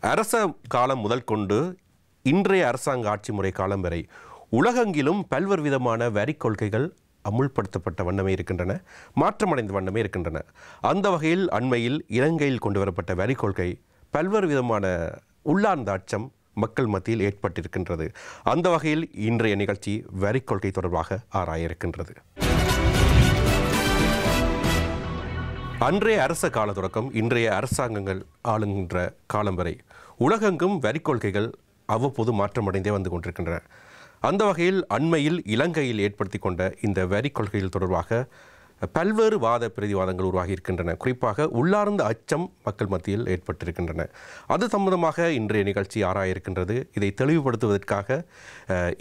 அரச காலம் முதல் கொண்டு இன்றைய அரசாங்க ஆட்சி முறை காலம் வரை உலகெங்கிலும் பல்வேறு விதமான வரி கொள்கைகள் அமுல்படுத்தப்பட்ட வண்ணமே இருக்கின்றன, மாற்றமடைந்த வண்ணமே இருக்கின்றன. அந்த வகையில் அண்மையில் இலங்கையில் கொண்டு வரப்பட்ட வரி கொள்கை பல்வேறு விதமான உள்ளார்ந்த அச்சம் மக்கள் மத்தியில் ஏற்பட்டிருக்கின்றது. அந்த வகையில் இன்றைய நிகழ்ச்சி வரி கொள்கை தொடர்பாக ஆராய இருக்கின்றது. அன்றைய அரச கால தொடக்கம் இன்றைய அரசாங்கங்கள் ஆளுகின்ற காலம் வரை உலகெங்கும் வரி கொள்கைகள் அவ்வப்போது மாற்றமடைந்தே வந்து கொண்டிருக்கின்றன. அந்த வகையில் அண்மையில் இலங்கையில் ஏற்படுத்தி கொண்ட இந்த வரி கொள்கைகள் தொடர்பாக பல்வேறு வாத பிரதிவாதங்கள் உருவாகி இருக்கின்றன. குறிப்பாக உள்ளார்ந்த அச்சம் மக்கள் மத்தியில் ஏற்பட்டிருக்கின்றன. அது சம்பந்தமாக இன்றைய நிகழ்ச்சி ஆராய இருக்கின்றது. இதை தெளிவுபடுத்துவதற்காக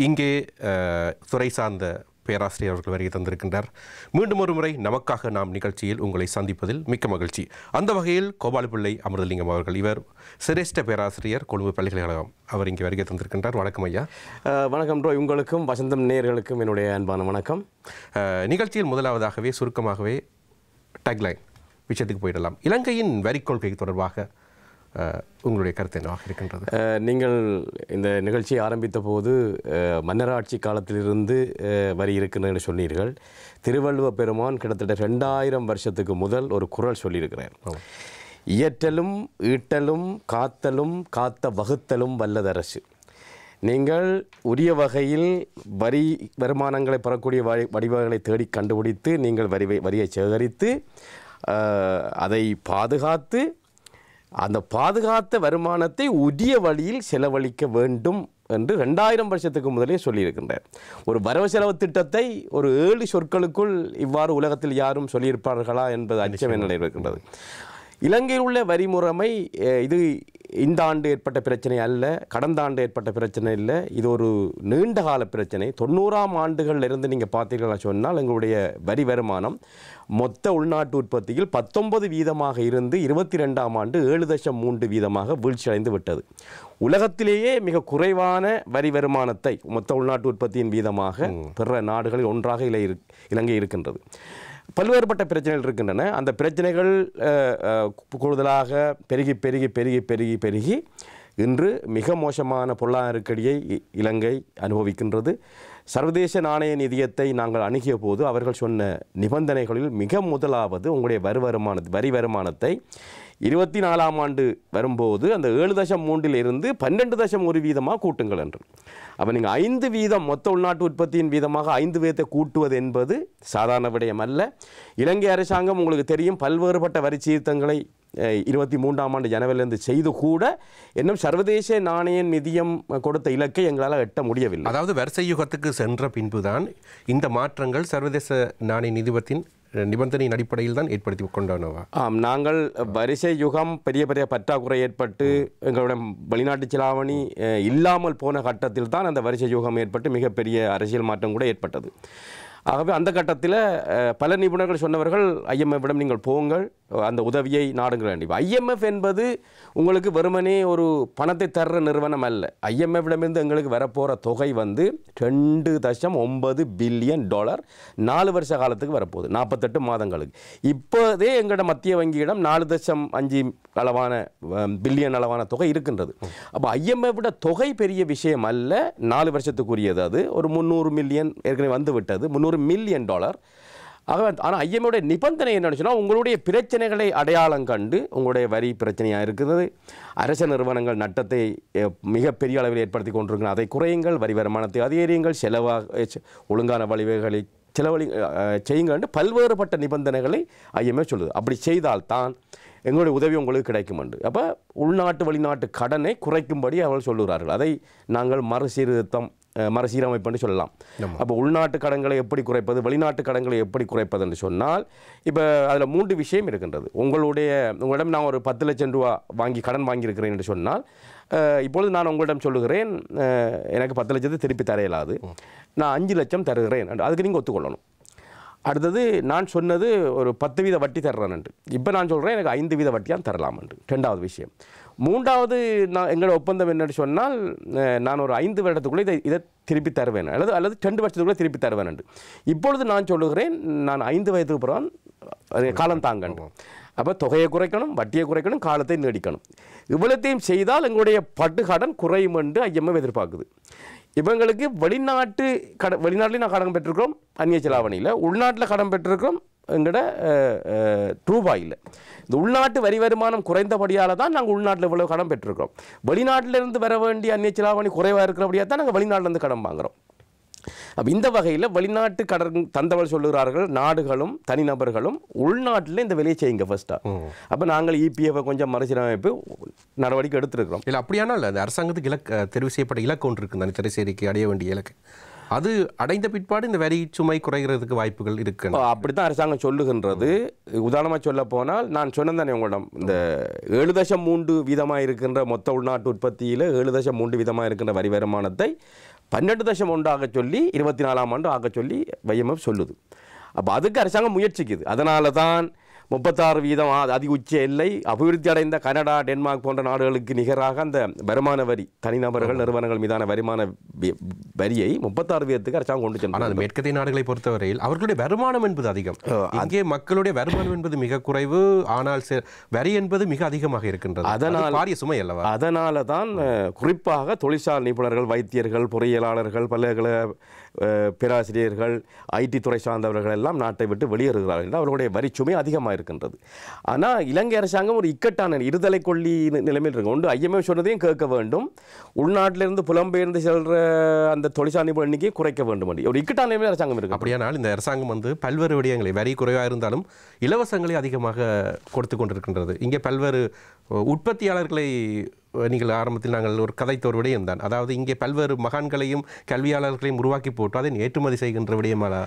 இங்கே துறை சார்ந்த பேராசிரியர் அவர்கள் வருகை தந்திருக்கின்றார். மீண்டும் ஒரு முறை நமக்காக நாம் நிகழ்ச்சியில் உங்களை சந்திப்பதில் மிக்க மகிழ்ச்சி. அந்த வகையில் கோபாலபிள்ளை அமிர்தலிங்கம் அவர்கள், இவர் சிரேஷ்ட பேராசிரியர், கொழும்பு பல்கலைக்கழகம், அவர் இங்கே வருகை தந்திருக்கின்றார். வணக்கம் ஐயா. வணக்கம் ப்ரோ. உங்களுக்கும் வசந்தம் நேயர்களுக்கும் என்னுடைய அன்பான வணக்கம். நிகழ்ச்சியில் முதலாவதாகவே சுருக்கமாகவே டேக்லைன் விஷயத்துக்கு போயிடலாம். இலங்கையின் வரி கொள்கை தொடர்பாக உங்களுடைய கருத்து என்னவாக இருக்கின்றது? நீங்கள் இந்த நிகழ்ச்சியை ஆரம்பித்த போது மன்னராட்சி காலத்திலிருந்து வரி இருக்கின்றன சொன்னீர்கள். திருவள்ளுவ பெருமான் கிட்டத்தட்ட 2000 வருஷத்துக்கு முதல் ஒரு குறள் சொல்லியிருக்கிறார். இயற்றலும் ஈட்டலும் காத்தலும் காத்த வகுத்தலும் வல்லதரசு. நீங்கள் உரிய வகையில் வரி வருமானங்களை பெறக்கூடிய வடிவங்களை தேடி கண்டுபிடித்து நீங்கள் வரியை சேகரித்து அதை பாதுகாத்து அந்த பாதுகாத்த வருமானத்தை உரிய வழியில் செலவழிக்க வேண்டும் என்று 2000 வருஷத்துக்கு முதலே சொல்லியிருக்கின்றார். ஒரு வரவு செலவு திட்டத்தை ஒரு 7 சொற்களுக்குள் இவ்வாறு உலகத்தில் யாரும் சொல்லியிருப்பார்களா என்பது அச்சம் என்ன இருக்கின்றது. இலங்கையில் உள்ள வரி முறைமை இது இந்த ஆண்டு ஏற்பட்ட பிரச்சனை அல்ல, கடந்த ஆண்டு ஏற்பட்ட பிரச்சனை இல்லை. இது ஒரு நீண்ட கால பிரச்சனை. 90ஆம் ஆண்டுகளில் இருந்து நீங்கள் பார்த்தீர்களா சொன்னால் எங்களுடைய வரி வருமானம் மொத்த உள்நாட்டு உற்பத்தியில் 19% இருந்து 22ஆம் ஆண்டு 7.3% வீழ்ச்சி அடைந்து விட்டது. உலகத்திலேயே மிக குறைவான வரி வருமானத்தை மொத்த உள்நாட்டு உற்பத்தியின் வீதமாக பிற நாடுகளில் ஒன்றாக இலங்கை இருக்கின்றது. பல்வேறுபட்ட பிரச்சனைகள் இருக்கின்றன. அந்த பிரச்சனைகள் கூடுதலாக பெருகி பெருகி பெருகி பெருகி பெருகி இன்று மிக மோசமான பொருளாதார நெருக்கடியை இலங்கை அனுபவிக்கின்றது. சர்வதேச நாணய நிதியத்தை நாங்கள் அணுகிய போது அவர்கள் சொன்ன நிபந்தனைகளில் மிக முதலாவது உங்களுடைய வரி வருமானத்தை 24ஆம் ஆண்டு வரும்போது அந்த 7.3 12.1% கூட்டுங்கள் என்று. அப்போ நீங்கள் 5% மொத்த உள்நாட்டு உற்பத்தியின் வீதமாக 5% கூட்டுவது என்பது சாதாரண விடயம் அல்ல. இலங்கை அரசாங்கம் உங்களுக்கு தெரியும் பல்வேறுபட்ட வரி சீர்திருத்தங்களை 23ஆம் ஆண்டு ஜனவரியிலிருந்து செய்து கூட இன்னும் சர்வதேச நாணய நிதியம் கொடுத்த இலக்கை எங்களால் எட்ட முடியவில்லை. அதாவது வரிசை யுகத்துக்கு சென்ற பின்புதான் இந்த மாற்றங்கள் சர்வதேச நாணய நிதியத்தின் நிபந்தனையின் அடிப்படையில் தான் ஏற்படுத்தி கொண்டனவா? நாங்கள் வரிசை யுகம் பெரிய பெரிய பற்றாக்குறை ஏற்பட்டு எங்களுடைய வெளிநாட்டு செலாவணி இல்லாமல் போன கட்டத்தில் தான் அந்த வரிசை யுகம் ஏற்பட்டு மிகப்பெரிய அரசியல் மாற்றம் கூட ஏற்பட்டது. ஆகவே அந்த கட்டத்தில் பல நிபுணர்கள் சொன்னவர்கள் ஐஎம்எஃபிடம் நீங்கள் போங்கள், அந்த உதவியை நாடுங்கள். ஐஎம்எஃப் என்பது உங்களுக்கு வெறுமனே ஒரு பணத்தை தர்ற நிறுவனம் அல்ல. ஐஎம்எஃபிடமிருந்து எங்களுக்கு வரப்போகிற தொகை வந்து $2.9 பில்லியன் 4 வருஷ காலத்துக்கு வரப்போகுது, 48 மாதங்களுக்கு. இப்போதே எங்களோட மத்திய வங்கியிடம் 4.5 பில்லியன் அளவான தொகை இருக்கின்றது. அப்போ ஐஎம்எஃபிட தொகை பெரிய விஷயம் அல்ல, 4 வருஷத்துக்குரியது. அது ஒரு 300 மில்லியன் ஏற்கனவே வந்து விட்டது, $300 மில்லியன். ஆனால் ஐஎம்எஃப்டைய நிபந்தனை என்னன்னு சொன்னால் உங்களுடைய பிரச்சனைகளை அடையாளம் கண்டு உங்களுடைய வரி பிரச்சனையாக இருக்கிறது, அரச நிறுவனங்கள் நட்டத்தை மிகப்பெரிய அளவில் ஏற்படுத்தி கொண்டிருக்கின்றன, அதை குறையுங்கள், வரி வருமானத்தை அதிகரியுங்கள், ஒழுங்கான வழிவகைகளை செய்யுங்கள், பல்வேறுபட்ட நிபந்தனைகளை ஐஎம்எஃப் சொல்லுது. அப்படி செய்தால்தான் எங்களுடைய உதவி உங்களுக்கு கிடைக்கும் என்று. அப்போ உள்நாட்டு வெளிநாட்டு கடனை குறைக்கும்படி அவர்கள் சொல்லுகிறார்கள். அதை நாங்கள் மறுசீரமைப்பு என்று சொல்லலாம். அப்போ உள்நாட்டு கடன்களை எப்படி குறைப்பது, வெளிநாட்டு கடன்களை எப்படி குறைப்பது என்று சொன்னால் இப்போ அதில் 3 விஷயம் இருக்கின்றது. உங்களிடம் நான் ஒரு 10 லட்சம் ரூபா கடன் வாங்கியிருக்கிறேன் என்று சொன்னால் இப்பொழுது நான் உங்களிடம் சொல்லுகிறேன் எனக்கு 10 லட்சத்தை திருப்பி தர இயலாது, நான் 5 லட்சம் தருகிறேன், அதுக்கு நீங்கள் ஒத்துக்கொள்ளணும். அடுத்தது நான் சொன்னது ஒரு 10% வட்டி தர்றேன்ட்டு, இப்போ நான் சொல்கிறேன் எனக்கு 5% வட்டியாக தரலாம்ன்ட்டு. 2வது விஷயம். 3வது எங்களோட ஒப்பந்தம் என்னன்னு சொன்னால் நான் ஒரு 5 வருடத்துக்குள்ளே இதை திருப்பி தருவேன் அல்லது 2 வருஷத்துக்குள்ளே திருப்பி தருவேன். இப்பொழுது நான் சொல்லுகிறேன் நான் 5 வயதுக்கு அப்புறம் காலம் தாங்கணும். அப்போ தொகையை குறைக்கணும், வட்டியை குறைக்கணும், காலத்தை நீடிக்கணும். இவ்வளத்தையும் செய்தால் எங்களுடைய பட்டுக்கடன் குறையும் என்று IMF எதிர்பார்க்குது. இவங்களுக்கு வெளிநாட்டிலையும் நான் கடன் பெற்றிருக்கிறோம் அந்நிய செலாவணியில், உள்நாட்டில் கடன் பெற்றிருக்கிறோம் எங்களோட ரூபாயில். இந்த உள்நாட்டு வரி வருமானம் குறைந்தபடியால் தான் நாங்கள் உள்நாட்டில் இவ்வளவு கடன் பெற்றிருக்கிறோம். வெளிநாட்டிலிருந்து வர வேண்டிய அந்நிய செலாவணி குறைவாக இருக்கிறபடியாக தான் நாங்கள் வெளிநாட்டிலேருந்து கடன் வாங்குகிறோம். அப்போ இந்த வகையில் வெளிநாட்டு கடன் தந்தவர்கள் சொல்லுகிறார்கள், நாடுகளும் தனிநபர்களும் உள்நாட்டில் இந்த வேலையை செய்யுங்க ஃபர்ஸ்ட்டாக. அப்போ நாங்கள் EPF கொஞ்சம் மறுசீரமைப்பு நடவடிக்கை எடுத்துருக்கிறோம். இல்லை அப்படியானால் அந்த அரசாங்கத்துக்கு தெரிவு செய்யப்பட்ட இலக்கு ஒன்று இருக்குது, அந்த திரைசேரிக்கு அடைய வேண்டிய இலக்கு. அது அடைந்த பிற்பாடு இந்த வரி சுமை குறைகிறதுக்கு வாய்ப்புகள் இருக்கு. அப்படி தான் அரசாங்கம் சொல்லுகின்றது. உதாரணமாக சொல்ல போனால் நான் சொன்னேன் உங்களிடம், இந்த 7.3% இருக்கின்ற மொத்த உள்நாட்டு உற்பத்தியில் 7.3% இருக்கின்ற வரி வருமானத்தை 12.1 ஆக சொல்லி 24ஆம் ஆண்டு ஆக சொல்லி IMF சொல்லுது. அப்போ அதுக்கு அரசாங்கம் முயற்சிக்குது. அதனால தான் 36% அதி உச்ச எல்லை அபிவிருத்தி அடைந்த கனடா, டென்மார்க் போன்ற நாடுகளுக்கு நிகராக அந்த வருமான வரி தனிநபர்கள் நிறுவனங்கள் மீதான வருமான வரியை 36% அரசாங்கம் கொண்டு சென்றார். ஆனால் மேற்கத்திய நாடுகளை பொறுத்தவரையில் அவர்களுடைய வருமானம் என்பது அதிகம். அங்கே மக்களுடைய வருமானம் என்பது மிக குறைவு, ஆனால் வரி என்பது மிக அதிகமாக இருக்கின்றது. அதனால் பாரிய சுமை அல்லவா? அதனால தான் குறிப்பாக தொழிற்சாலை நிபுணர்கள், வைத்தியர்கள், பொறியியலாளர்கள், பல்கலைக்கழக பேராசிரியர்கள், IT துறை சார்ந்தவர்கள் எல்லாம் நாட்டை விட்டு வெளியேறுகிறார்கள் என்று அவர்களுடைய வரி சுமை அதிகமாக இருக்கின்றது. ஆனால் இலங்கை அரசாங்கம் ஒரு இக்கட்டான இருதலை கொள்ளி நிலைமையில் இருக்கு. ஒன்று IMF சொன்னதையும் கேட்க வேண்டும், உள்நாட்டிலிருந்து புலம்பெயர்ந்து செல்ற அந்த தொழிற்சாலை நிபுணர் எண்ணிக்கையை குறைக்க வேண்டும். ஒரு இக்கட்டான நிலைமையில் அரசாங்கம் இருக்கு. அப்படியானால் இந்த அரசாங்கம் பல்வேறு விடயங்களை, வரி குறைவாக இருந்தாலும் இலவசங்களை அதிகமாக கொடுத்து கொண்டிருக்கின்றது. இங்கே பல்வேறு உற்பத்தியாளர்களை நீங்கள் ஆரம்பத்தில் நாங்கள் ஒரு கதைத்த ஒரு விடயம் தான். அதாவது இங்கே பல்வேறு மகான்களையும் கல்வியாளர்களையும் உருவாக்கி போட்டு அதை ஏற்றுமதி செய்கின்ற விடயமாக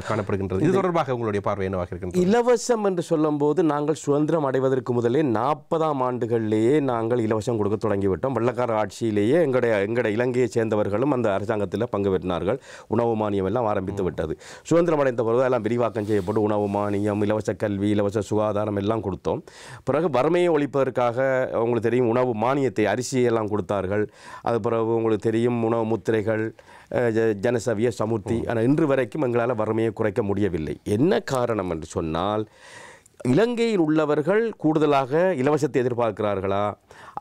காணப்படுகின்றது. இது தொடர்பாக உங்களுடைய பார்வை என்னவாக இருக்கின்றது? இலவசம் என்று சொல்லும் போது நாங்கள் சுதந்திரம் அடைவதற்கு முதலே 40ஆம் ஆண்டுகளிலேயே நாங்கள் இலவசம் கொடுக்க தொடங்கிவிட்டோம். வெள்ளக்கார ஆட்சியிலேயே எங்களுடைய இலங்கையை சேர்ந்தவர்களும் அந்த அரசாங்கத்தில் பங்கு பெற்றினார்கள். உணவு மானியம் எல்லாம் ஆரம்பித்து விட்டது. சுதந்திரம் அடைந்த பொழுது எல்லாம் விரிவாக்கம் செய்யப்பட்டு உணவு மானியம், இலவச கல்வி, இலவச சுகாதாரம் எல்லாம் கொடுத்தோம். பிறகு வறுமையை ஒழிப்பதற்காக உங்களுக்கு தெரியும் உணவு மானியத்தை, அரிசியெல்லாம் கொடுத்தார்கள். அது பிறகு உங்களுக்கு தெரியும் உணவு முத்திரைகள், ஜனசவிய சமுர்த்தி. ஆனால் இன்று வரைக்கும் எங்களால் வறுமையை குறைக்க முடியவில்லை. என்ன காரணம் என்று சொன்னால், இலங்கையில் உள்ளவர்கள் கூடுதலாக இலவசத்தை எதிர்பார்க்கிறார்களா,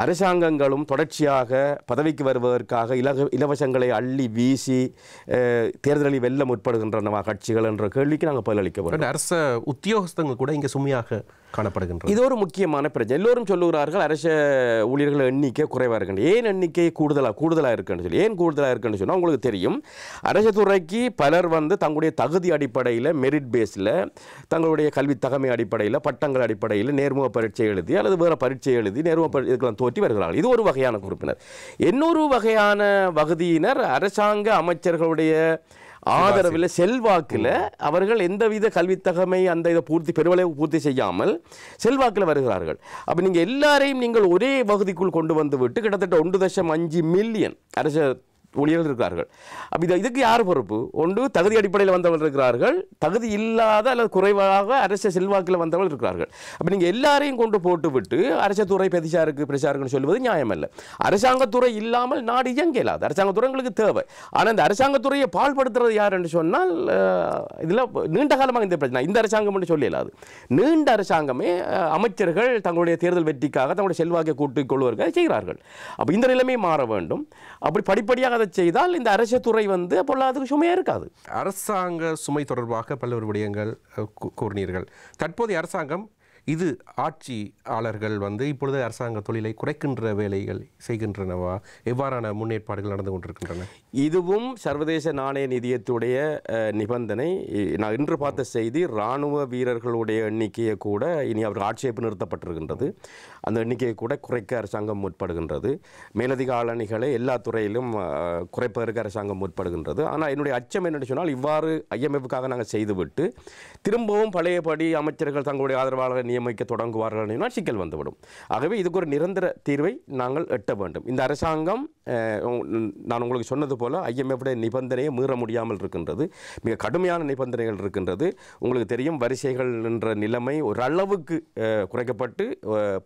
அரசாங்கங்களும் தொடர்ச்சியாக பதவிக்கு வருவதற்காக இலவசங்களை அள்ளி வீசி தேர்தலில் வெல்ல முற்படுகின்றன கட்சிகள் என்ற கேள்விக்கு நாங்கள் பதிலளிக்க வேண்டும். அரச உத்தியோகஸ்தங்கள் கூட இங்கே சுமையாக காணப்படுகின்றன. இது ஒரு முக்கியமான பிரச்சனை. எல்லோரும் சொல்லுகிறார்கள் அரச ஊழியர்கள் எண்ணிக்கை குறைவாக இருக்கின்ற. ஏன் எண்ணிக்கை கூடுதலாக இருக்குன்னு சொல்லி, ஏன் கூடுதலாக இருக்குன்னு சொன்னால் உங்களுக்கு தெரியும், அரசு துறைக்கு பலர் தங்களுடைய தகுதி அடிப்படையில், மெரிட் பேஸில், தங்களுடைய கல்வி தகமை அடிப்படையில், பட்டங்கள் அடிப்படையில் நேர்முக பரீட்சை எழுதி அல்லது வேறு பரீட்சை எழுதி நேர்முக தோற்றி வருகிறார்கள். இது ஒரு வகையான குறிப்பினர். இன்னொரு வகையான வகுதியினர் அரசாங்க அமைச்சர்களுடைய ஆதரவில், செல்வாக்கில் அவர்கள் எந்தவித கல்வித்தகமை அந்த இதை பெருவளவு பூர்த்தி செய்யாமல் செல்வாக்கில் வருகிறார்கள். அப்போ நீங்கள் எல்லாரையும் நீங்கள் ஒரே வகுதிக்குள் கொண்டு வந்து விட்டு கிட்டத்தட்ட 1.5 மில்லியன் அரசு ஊழியர்கள் இருக்கிறார்கள். அப்போ இதுக்கு யார் பொறுப்பு? ஒன்று தகுதி அடிப்படையில் வந்தவர்கள் இருக்கிறார்கள், தகுதி இல்லாத அல்லது குறைவாக அரசு செல்வாக்கில் வந்தவர்கள் இருக்கிறார்கள். அப்போ நீங்கள் எல்லாரையும் கொண்டு போட்டு விட்டு அரசு துறை பிரச்சாருக்குன்னு சொல்லுவது நியாயமல்ல. அரசாங்கத்துறை இல்லாமல் நாடு இயங்க இயலாது. அரசாங்கத்துறை எங்களுக்கு தேவை. ஆனால் இந்த அரசாங்கத்துறையை பால்படுத்துறது யார் என்று சொன்னால், இதில் நீண்ட காலமாக இந்த பிரச்சனை, இந்த அரசாங்கம் என்று சொல்ல இயலாது. நீண்ட அரசாங்கமே அமைச்சர்கள் தங்களுடைய தேர்தல் வெற்றிக்காக தங்களுடைய செல்வாக்கை கூட்டிக் கொள்வதற்காக செய்கிறார்கள். அப்போ இந்த நிலைமை மாற வேண்டும். அப்படி படிப்படியாக செய்தால் இந்த அரசு துறை பொருளாதாரத்துக்கு சுமையா இருக்காது. அரசாங்க சுமை தொடர்பாக பல்வேறு விடயங்கள் கூறினீர்கள். தற்போதைய அரசாங்கம் இது ஆட்சியாளர்கள் இப்பொழுது அரசாங்க தொழிலை குறைக்கின்ற வேலைகள் செய்கின்றனவா? எவ்வாறான முன்னேற்பாடுகள் நடந்து கொண்டிருக்கின்றன? இதுவும் சர்வதேச நாணய நிதியத்துடைய நிபந்தனை. நான் இன்று பார்த்த செய்தி, இராணுவ வீரர்களுடைய எண்ணிக்கையை கூட இனி அவர் ஆட்சேபு நிறுத்தப்பட்டிருக்கின்றது. அந்த எண்ணிக்கையை கூட குறைக்க அரசாங்கம் முற்படுகின்றது. மேலதிக ஆளணிகளை எல்லா துறையிலும் குறைப்பதற்கு அரசாங்கம் முற்படுகின்றது. ஆனால் என்னுடைய அச்சம் என்னென்னு சொன்னால், இவ்வாறு IMFக்காக நாங்கள் செய்துவிட்டு திரும்பவும் பழையபடி அமைச்சர்கள் தங்களுடைய ஆதரவாளர்கள் நியமிக்க தொடங்குவார்கள் என்றால் சிக்கல் வந்துவிடும். ஆகவே இதுக்கு ஒரு நிரந்தர தீர்வை நாங்கள் எட்ட வேண்டும். இந்த அரசாங்கம் நான் உங்களுக்கு சொன்னது போல IMF நிபந்தனையை மீற முடியாமல் இருக்கின்றது. மிக கடுமையான நிபந்தனைகள் இருக்கின்றது. உங்களுக்கு தெரியும், வரிசைகள் என்ற நிலைமை ஓரளவுக்கு குறைக்கப்பட்டு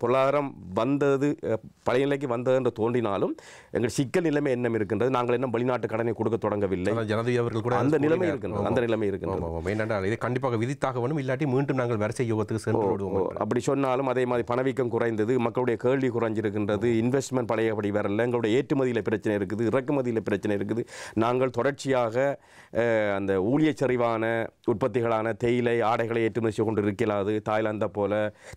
பொருளாதாரம் வந்தது பழைய நிலைக்கு வந்தது என்று தோன்றினாலும் எங்கள் சிக்கல் நிலைமை என்ன இருக்கின்றது. நாங்கள் என்ன வெளிநாட்டு கடனை கொடுக்க தொடங்கவில்லை. அந்த நிலைமை இருக்கின்றது. அந்த நிலைமை இருக்கின்றது. இதை கண்டிப்பாக விதித்தாக வேணும், இல்லாட்டி மீண்டும் நாங்கள் வரிசை யுகத்துக்கு சென்று விடுவோம். அப்படி சொன்னாலும் அதே மாதிரி பணவீக்கம் குறைந்தது, மக்களுடைய கேள்வி குறைஞ்சிருக்கின்றது, இன்வெஸ்ட்மெண்ட் பழையபடி வரல, எங்களுடைய ஏற்றுமதியில் பிரச்சனை இருக்குது, இறக்குமதியில் பிரச்சனை இருக்குது. நாங்கள் தொடர்ச்சியாக அந்த ஊழியச் சரிவான உற்பத்திகளான தேயிலை ஆடைகளை ஏற்றுமதி செய்து கொண்டு இருக்கலாது. தாய்லாந்தை போல,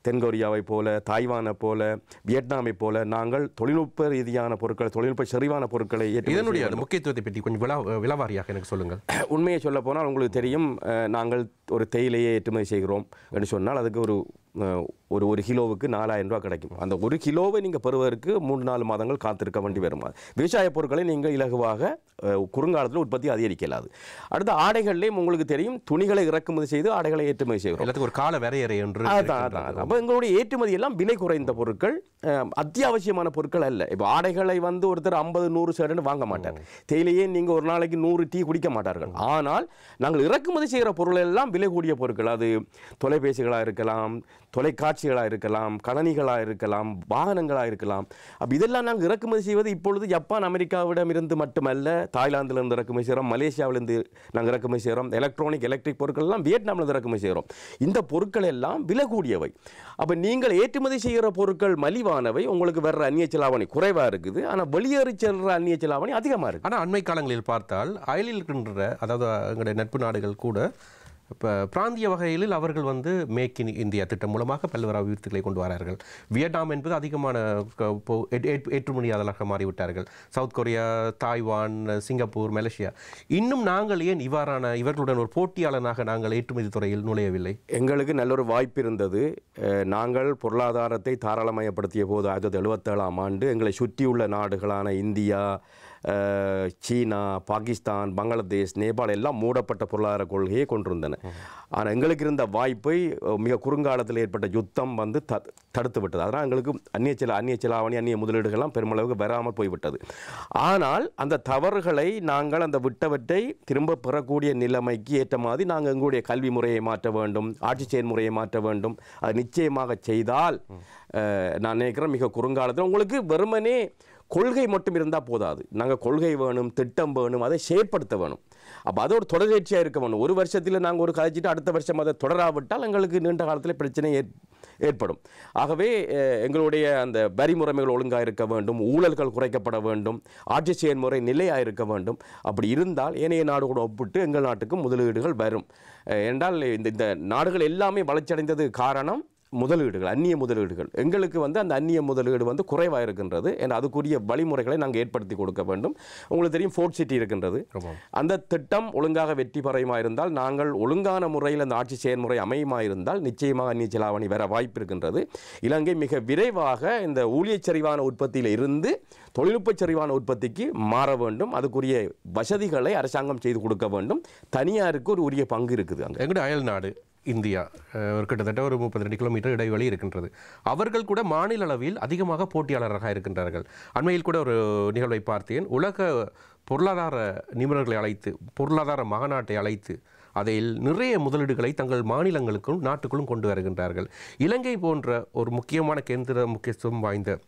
தென்கொரியாவை போல, தாய்வானை போல, வியட்நாமை போல நாங்கள் தொழில்நுட்ப ரீதியான பொருட்கள், தொழில்நுட்ப சரிவான பொருட்களை இதனுடைய முக்கியத்துவத்தை பற்றி கொஞ்சம் விலாவாரியாக எனக்கு சொல்லுங்கள். உண்மையை சொல்ல போனால் உங்களுக்கு தெரியும், நாங்கள் ஒரு தேயிலையை ஏற்றுமதி செய்கிறோம் என்று சொன்னால் அதுக்கு ஒரு கிலோவுக்கு 4000 ரூபா கிடைக்கும். அந்த ஒரு கிலோவை நீங்கள் பெறுவதற்கு 3-4 மாதங்கள் காத்திருக்க வேண்டி வரும். விவசாய பொருட்களை நீங்கள் இலகுவாக குறுங்காலத்தில் உற்பத்தி அதிகரிக்கலாது. அடுத்த ஆடைகள்லேயும் உங்களுக்கு தெரியும், துணிகளை இறக்குமதி செய்து ஆடைகளை ஏற்றுமதி செய்கிறோம். எல்லாத்துக்கும் ஒரு கால வரையறை என்று. அப்போ எங்களுடைய ஏற்றுமதி எல்லாம் விலை குறைந்த பொருட்கள், அத்தியாவசியமான பொருட்கள் அல்ல. இப்போ ஆடைகளை ஒருத்தர் 50-100 சேருன்னு வாங்க மாட்டார். தேயிலையே நீங்கள் ஒரு நாளைக்கு 100 டீ குடிக்க மாட்டார்கள். ஆனால் நாங்கள் இறக்குமதி செய்கிற பொருள் எல்லாம் விலை கூடிய பொருட்கள். அது தொலைபேசிகளாக இருக்கலாம், தொலைக்காட்சிகளாக இருக்கலாம், கணனிகளாக இருக்கலாம், வாகனங்களாக இருக்கலாம். அப்போ இதெல்லாம் நாங்கள் இறக்குமதி செய்வது இப்பொழுது ஜப்பான் அமெரிக்காவிடம் இருந்து மட்டுமல்ல, தாய்லாந்திலிருந்து இறக்குமதி செய்கிறோம், மலேசியாவிலிருந்து நாங்கள் இறக்குமதி செய்கிறோம். எலக்ட்ரிக் பொருட்கள் எல்லாம் வியட்நாமிலிருந்து இறக்குமதி செய்கிறோம். இந்த பொருட்கள் எல்லாம் விலை கூடியவை. அப்போ நீங்கள் ஏற்றுமதி செய்கிற பொருட்கள் மலிவானவை, உங்களுக்கு வர்ற அந்நிய செலாவணி குறைவாக இருக்குது. ஆனால் வெளியேறி செல்கிற அந்நிய செலாவணி அதிகமாக இருக்குது. ஆனால் அண்மை காலங்களில் பார்த்தால் அயலில் இருக்கின்ற, அதாவது எங்களுடைய நட்பு நாடுகள் கூட இப்போ பிராந்திய வகையில் அவர்கள் மேக் இன் இந்தியா திட்டம் மூலமாக பல்வேறு அபிவிருத்திகளை கொண்டு வரார்கள். வியட்நாம் என்பது அதிகமான ஏற்றுமதியாளராக மாறிவிட்டார்கள். South Korea, Taiwan, Singapore, Malaysia. இன்னும் நாங்கள் ஏன் இவர்களுடன் ஒரு போட்டியாளனாக நாங்கள் ஏற்றுமதி துறையில் நுழையவில்லை? எங்களுக்கு நல்ல ஒரு வாய்ப்பு இருந்தது. நாங்கள் பொருளாதாரத்தை தாராளமயப்படுத்திய போது 1977ஆம் ஆண்டு எங்களை சுற்றியுள்ள நாடுகளான இந்தியா, சீனா, பாகிஸ்தான், பங்களாதேஷ், நேபாள் எல்லாம் மூடப்பட்ட பொருளாதார கொள்கையை கொண்டிருந்தன. ஆனால் எங்களுக்கு இருந்த வாய்ப்பை மிக குறுங்காலத்தில் ஏற்பட்ட யுத்தம் தடுத்து விட்டது. அதனால் எங்களுக்கு அந்நிய செலாவணி, அந்நிய முதலீடுகள்லாம் பெருமளவுக்கு வராமல் போய்விட்டது. ஆனால் அந்த தவறுகளை நாங்கள் அந்த விட்டவற்றை திரும்ப பெறக்கூடிய நிலைமைக்கு ஏற்ற மாதிரி நாங்கள் எங்களுடைய கல்வி முறையை மாற்ற வேண்டும், ஆட்சி செயல்முறையை மாற்ற வேண்டும். அது நிச்சயமாக செய்தால் நான் நினைக்கிறேன் மிக குறுங்காலத்தில் உங்களுக்கு வெறுமனே கொள்கை மட்டும் இருந்தால் போதாது. நாங்கள் கொள்கை வேணும், திட்டம் வேணும், அதை செயற்படுத்த வேணும். அப்போ அது ஒரு தொடர்ச்சியாக இருக்க வேணும். ஒரு வருஷத்தில் நாங்கள் ஒரு கதைச்சிட்டு அடுத்த வருஷம் அதை தொடராவிட்டால் எங்களுக்கு நீண்ட காலத்தில் பிரச்சனை ஏற்படும். ஆகவே எங்களுடைய அந்த வரி முறைமைகள் ஒழுங்காக இருக்க வேண்டும், ஊழல்கள் குறைக்கப்பட வேண்டும், ஆட்சி செயல்முறை நிலையாக இருக்க வேண்டும். அப்படி இருந்தால் ஏனைய நாடுகளோடு ஒப்பிட்டு எங்கள் நாட்டுக்கு முதலீடுகள் வரும். என்றால் இந்த நாடுகள் எல்லாமே வளர்ச்சியடைந்தது காரணம் முதலீடுகள், அந்நிய முதலீடுகள். எங்களுக்கு அந்த அந்நிய முதலீடு குறைவாக இருக்கின்றது. ஏன்னா அதுக்குரிய வழிமுறைகளை நாங்கள் ஏற்படுத்தி கொடுக்க வேண்டும். உங்களுக்கு தெரியும், ஃபோர்ட் சிட்டி இருக்கின்றது. அந்த திட்டம் ஒழுங்காக வெற்றி பெறுமாயிருந்தால், நாங்கள் ஒழுங்கான முறையில் அந்த ஆட்சி செயல்முறை அமையுமாயிருந்தால் நிச்சயமாக அந்நிய செலாவணி வர வாய்ப்பு இருக்கின்றது. இலங்கை மிக விரைவாக இந்த ஊழியச் சரிவான உற்பத்தியில் இருந்து தொழில்நுட்ப சரிவான உற்பத்திக்கு மாற வேண்டும். அதுக்குரிய வசதிகளை அரசாங்கம் செய்து கொடுக்க வேண்டும். தனியாருக்கு ஒரு உரிய பங்கு இருக்குது. அங்கே எங்களுடைய அயல் நாடு இந்தியா ஒரு கிட்டத்தட்ட ஒரு 32 கிலோமீட்டர் இடைவெளி இருக்கின்றது. அவர்கள் கூட மாநில அளவில் அதிகமாக போட்டியாளராக இருக்கின்றார்கள். அண்மையில் கூட ஒரு நிகழ்வை பார்த்தேன். உலக பொருளாதார நிபுணர்களை அழைத்து, பொருளாதார மாநாட்டை அழைத்து அதில் நிறைய முதலீடுகளை தங்கள் மாநிலங்களுக்கும் நாட்டுக்குள்ளும் கொண்டு வருகின்றார்கள். இலங்கை போன்ற ஒரு முக்கியமான முக்கியத்துவம் வாய்ந்த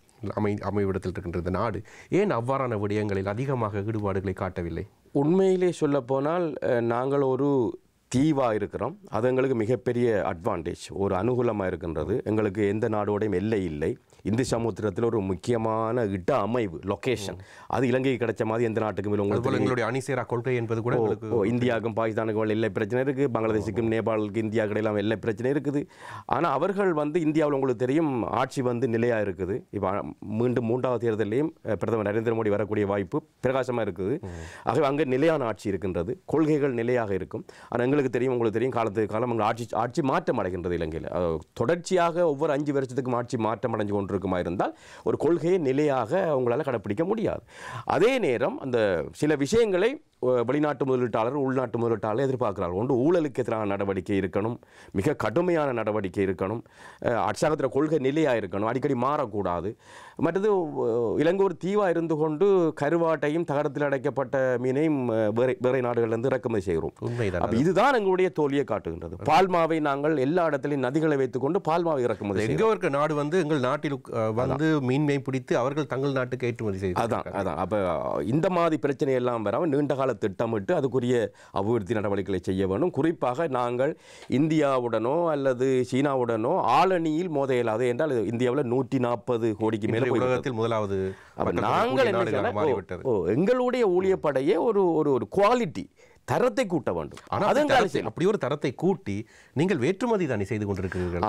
அமைவிடத்தில் இருக்கின்ற நாடு ஏன் அவ்வாறான விடயங்களில் அதிகமாக ஈடுபாடுகளை காட்டவில்லை? உண்மையிலே சொல்ல போனால் நாங்கள் ஒரு தீவாக இருக்கிறோம். அது எங்களுக்கு மிகப்பெரிய அட்வான்டேஜ், ஒரு அனுகூலமாக இருக்கின்றது. எங்களுக்கு எந்த நாடோடையும் எல்லை இல்லை. இந்து சமுத்திரத்தில் ஒரு முக்கியமான இட அமைவு, லொக்கேஷன், அது இலங்கைக்கு கிடைச்ச மாதிரி எந்த நாட்டுக்கும் இல்லை. உங்களுக்கு எங்களுடைய அணிசேரா கொள்கை என்பது கூட இந்தியாவுக்கும் பாகிஸ்தானுக்கும் எல்லை பிரச்சனை இருக்குது, பங்களாதேஷுக்கும் நேபாளுக்கு இந்தியா கிடையெல்லாம் எல்லை பிரச்சனை இருக்குது. ஆனால் அவர்கள் இந்தியாவில் உங்களுக்கு தெரியும் ஆட்சி நிலையாக இருக்குது. இப்போ மீண்டும் 3வது தேர்தலையும் பிரதமர் நரேந்திர மோடி வரக்கூடிய வாய்ப்பு பிரகாசமாக இருக்குது. ஆகவே அங்கே நிலையான ஆட்சி இருக்கின்றது, கொள்கைகள் நிலையாக இருக்கும். ஆனால் எங்களுக்கு தெரியும், உங்களுக்கு தெரியும், காலத்துக்கு காலம் அங்கே ஆட்சி மாற்றம் அடைகின்றது. இலங்கையில் தொடர்ச்சியாக ஒவ்வொரு 5 வருஷத்துக்கும் ஆட்சி மாற்றம் அடைஞ்சு கொண்டு இருந்தால் ஒரு கொள்கையை நிலையாக உங்களால் கடைப்பிடிக்க முடியாது. அதே நேரம் அந்த சில விஷயங்களை வெளிநாட்டு முதலீட்டாளர் உள்நாட்டு முதலீட்டாளர் எதிர்பார்க்கிறார்கள். ஒன்று ஊழலுக்கு எதிரான நடவடிக்கை இருக்கணும், மிக கடுமையான நடவடிக்கை இருக்கணும், அரசாங்கத்தில் கொள்கை நிலையாக இருக்கணும், அடிக்கடி மாறக்கூடாது. மற்றது இலங்கை ஒரு தீவாக இருந்து கொண்டு கருவாட்டையும் தகரத்தில் அடைக்கப்பட்ட மீனையும் வேறு நாடுகளிலிருந்து இறக்குமதி செய்கிறோம். அப்போ இதுதான் எங்களுடைய தோல்வியை காட்டுகின்றது. பால்மாவை நாங்கள் எல்லா இடத்திலையும் நதிகளை வைத்துக்கொண்டு பால்மாவை இறக்குமதி எங்கே இருக்க நாடு வந்து எங்கள் நாட்டில் வந்து மீன்மை பிடித்து அவர்கள் தங்கள் நாட்டுக்கு ஏற்றுமதி செய்து. அதான் அப்போ இந்த மாதிரி பிரச்சனை எல்லாம் வராமல் நீண்டகால திட்டமிட்டு அதுக்குரிய அபிவிருத்தி நடவடிக்கைகளை செய்ய வேண்டும். குறிப்பாக நாங்கள் இந்தியாவுடனோ அல்லது சீனாவுடனோ ஆளணியில் மோத இயலாது என்றால் இந்தியாவில் 140 கோடிக்கு மேலே உலகத்தில் முதலாவது நாங்கள் எங்களுடைய ஊழியப்படையே ஒரு குவாலிட்டி தரத்தை கூட்ட வேண்டும். அப்படி ஒரு தரத்தை கூட்டி நீங்கள் வேற்றுமதி தானே செய்து கொண்டிருக்கிறீர்கள்.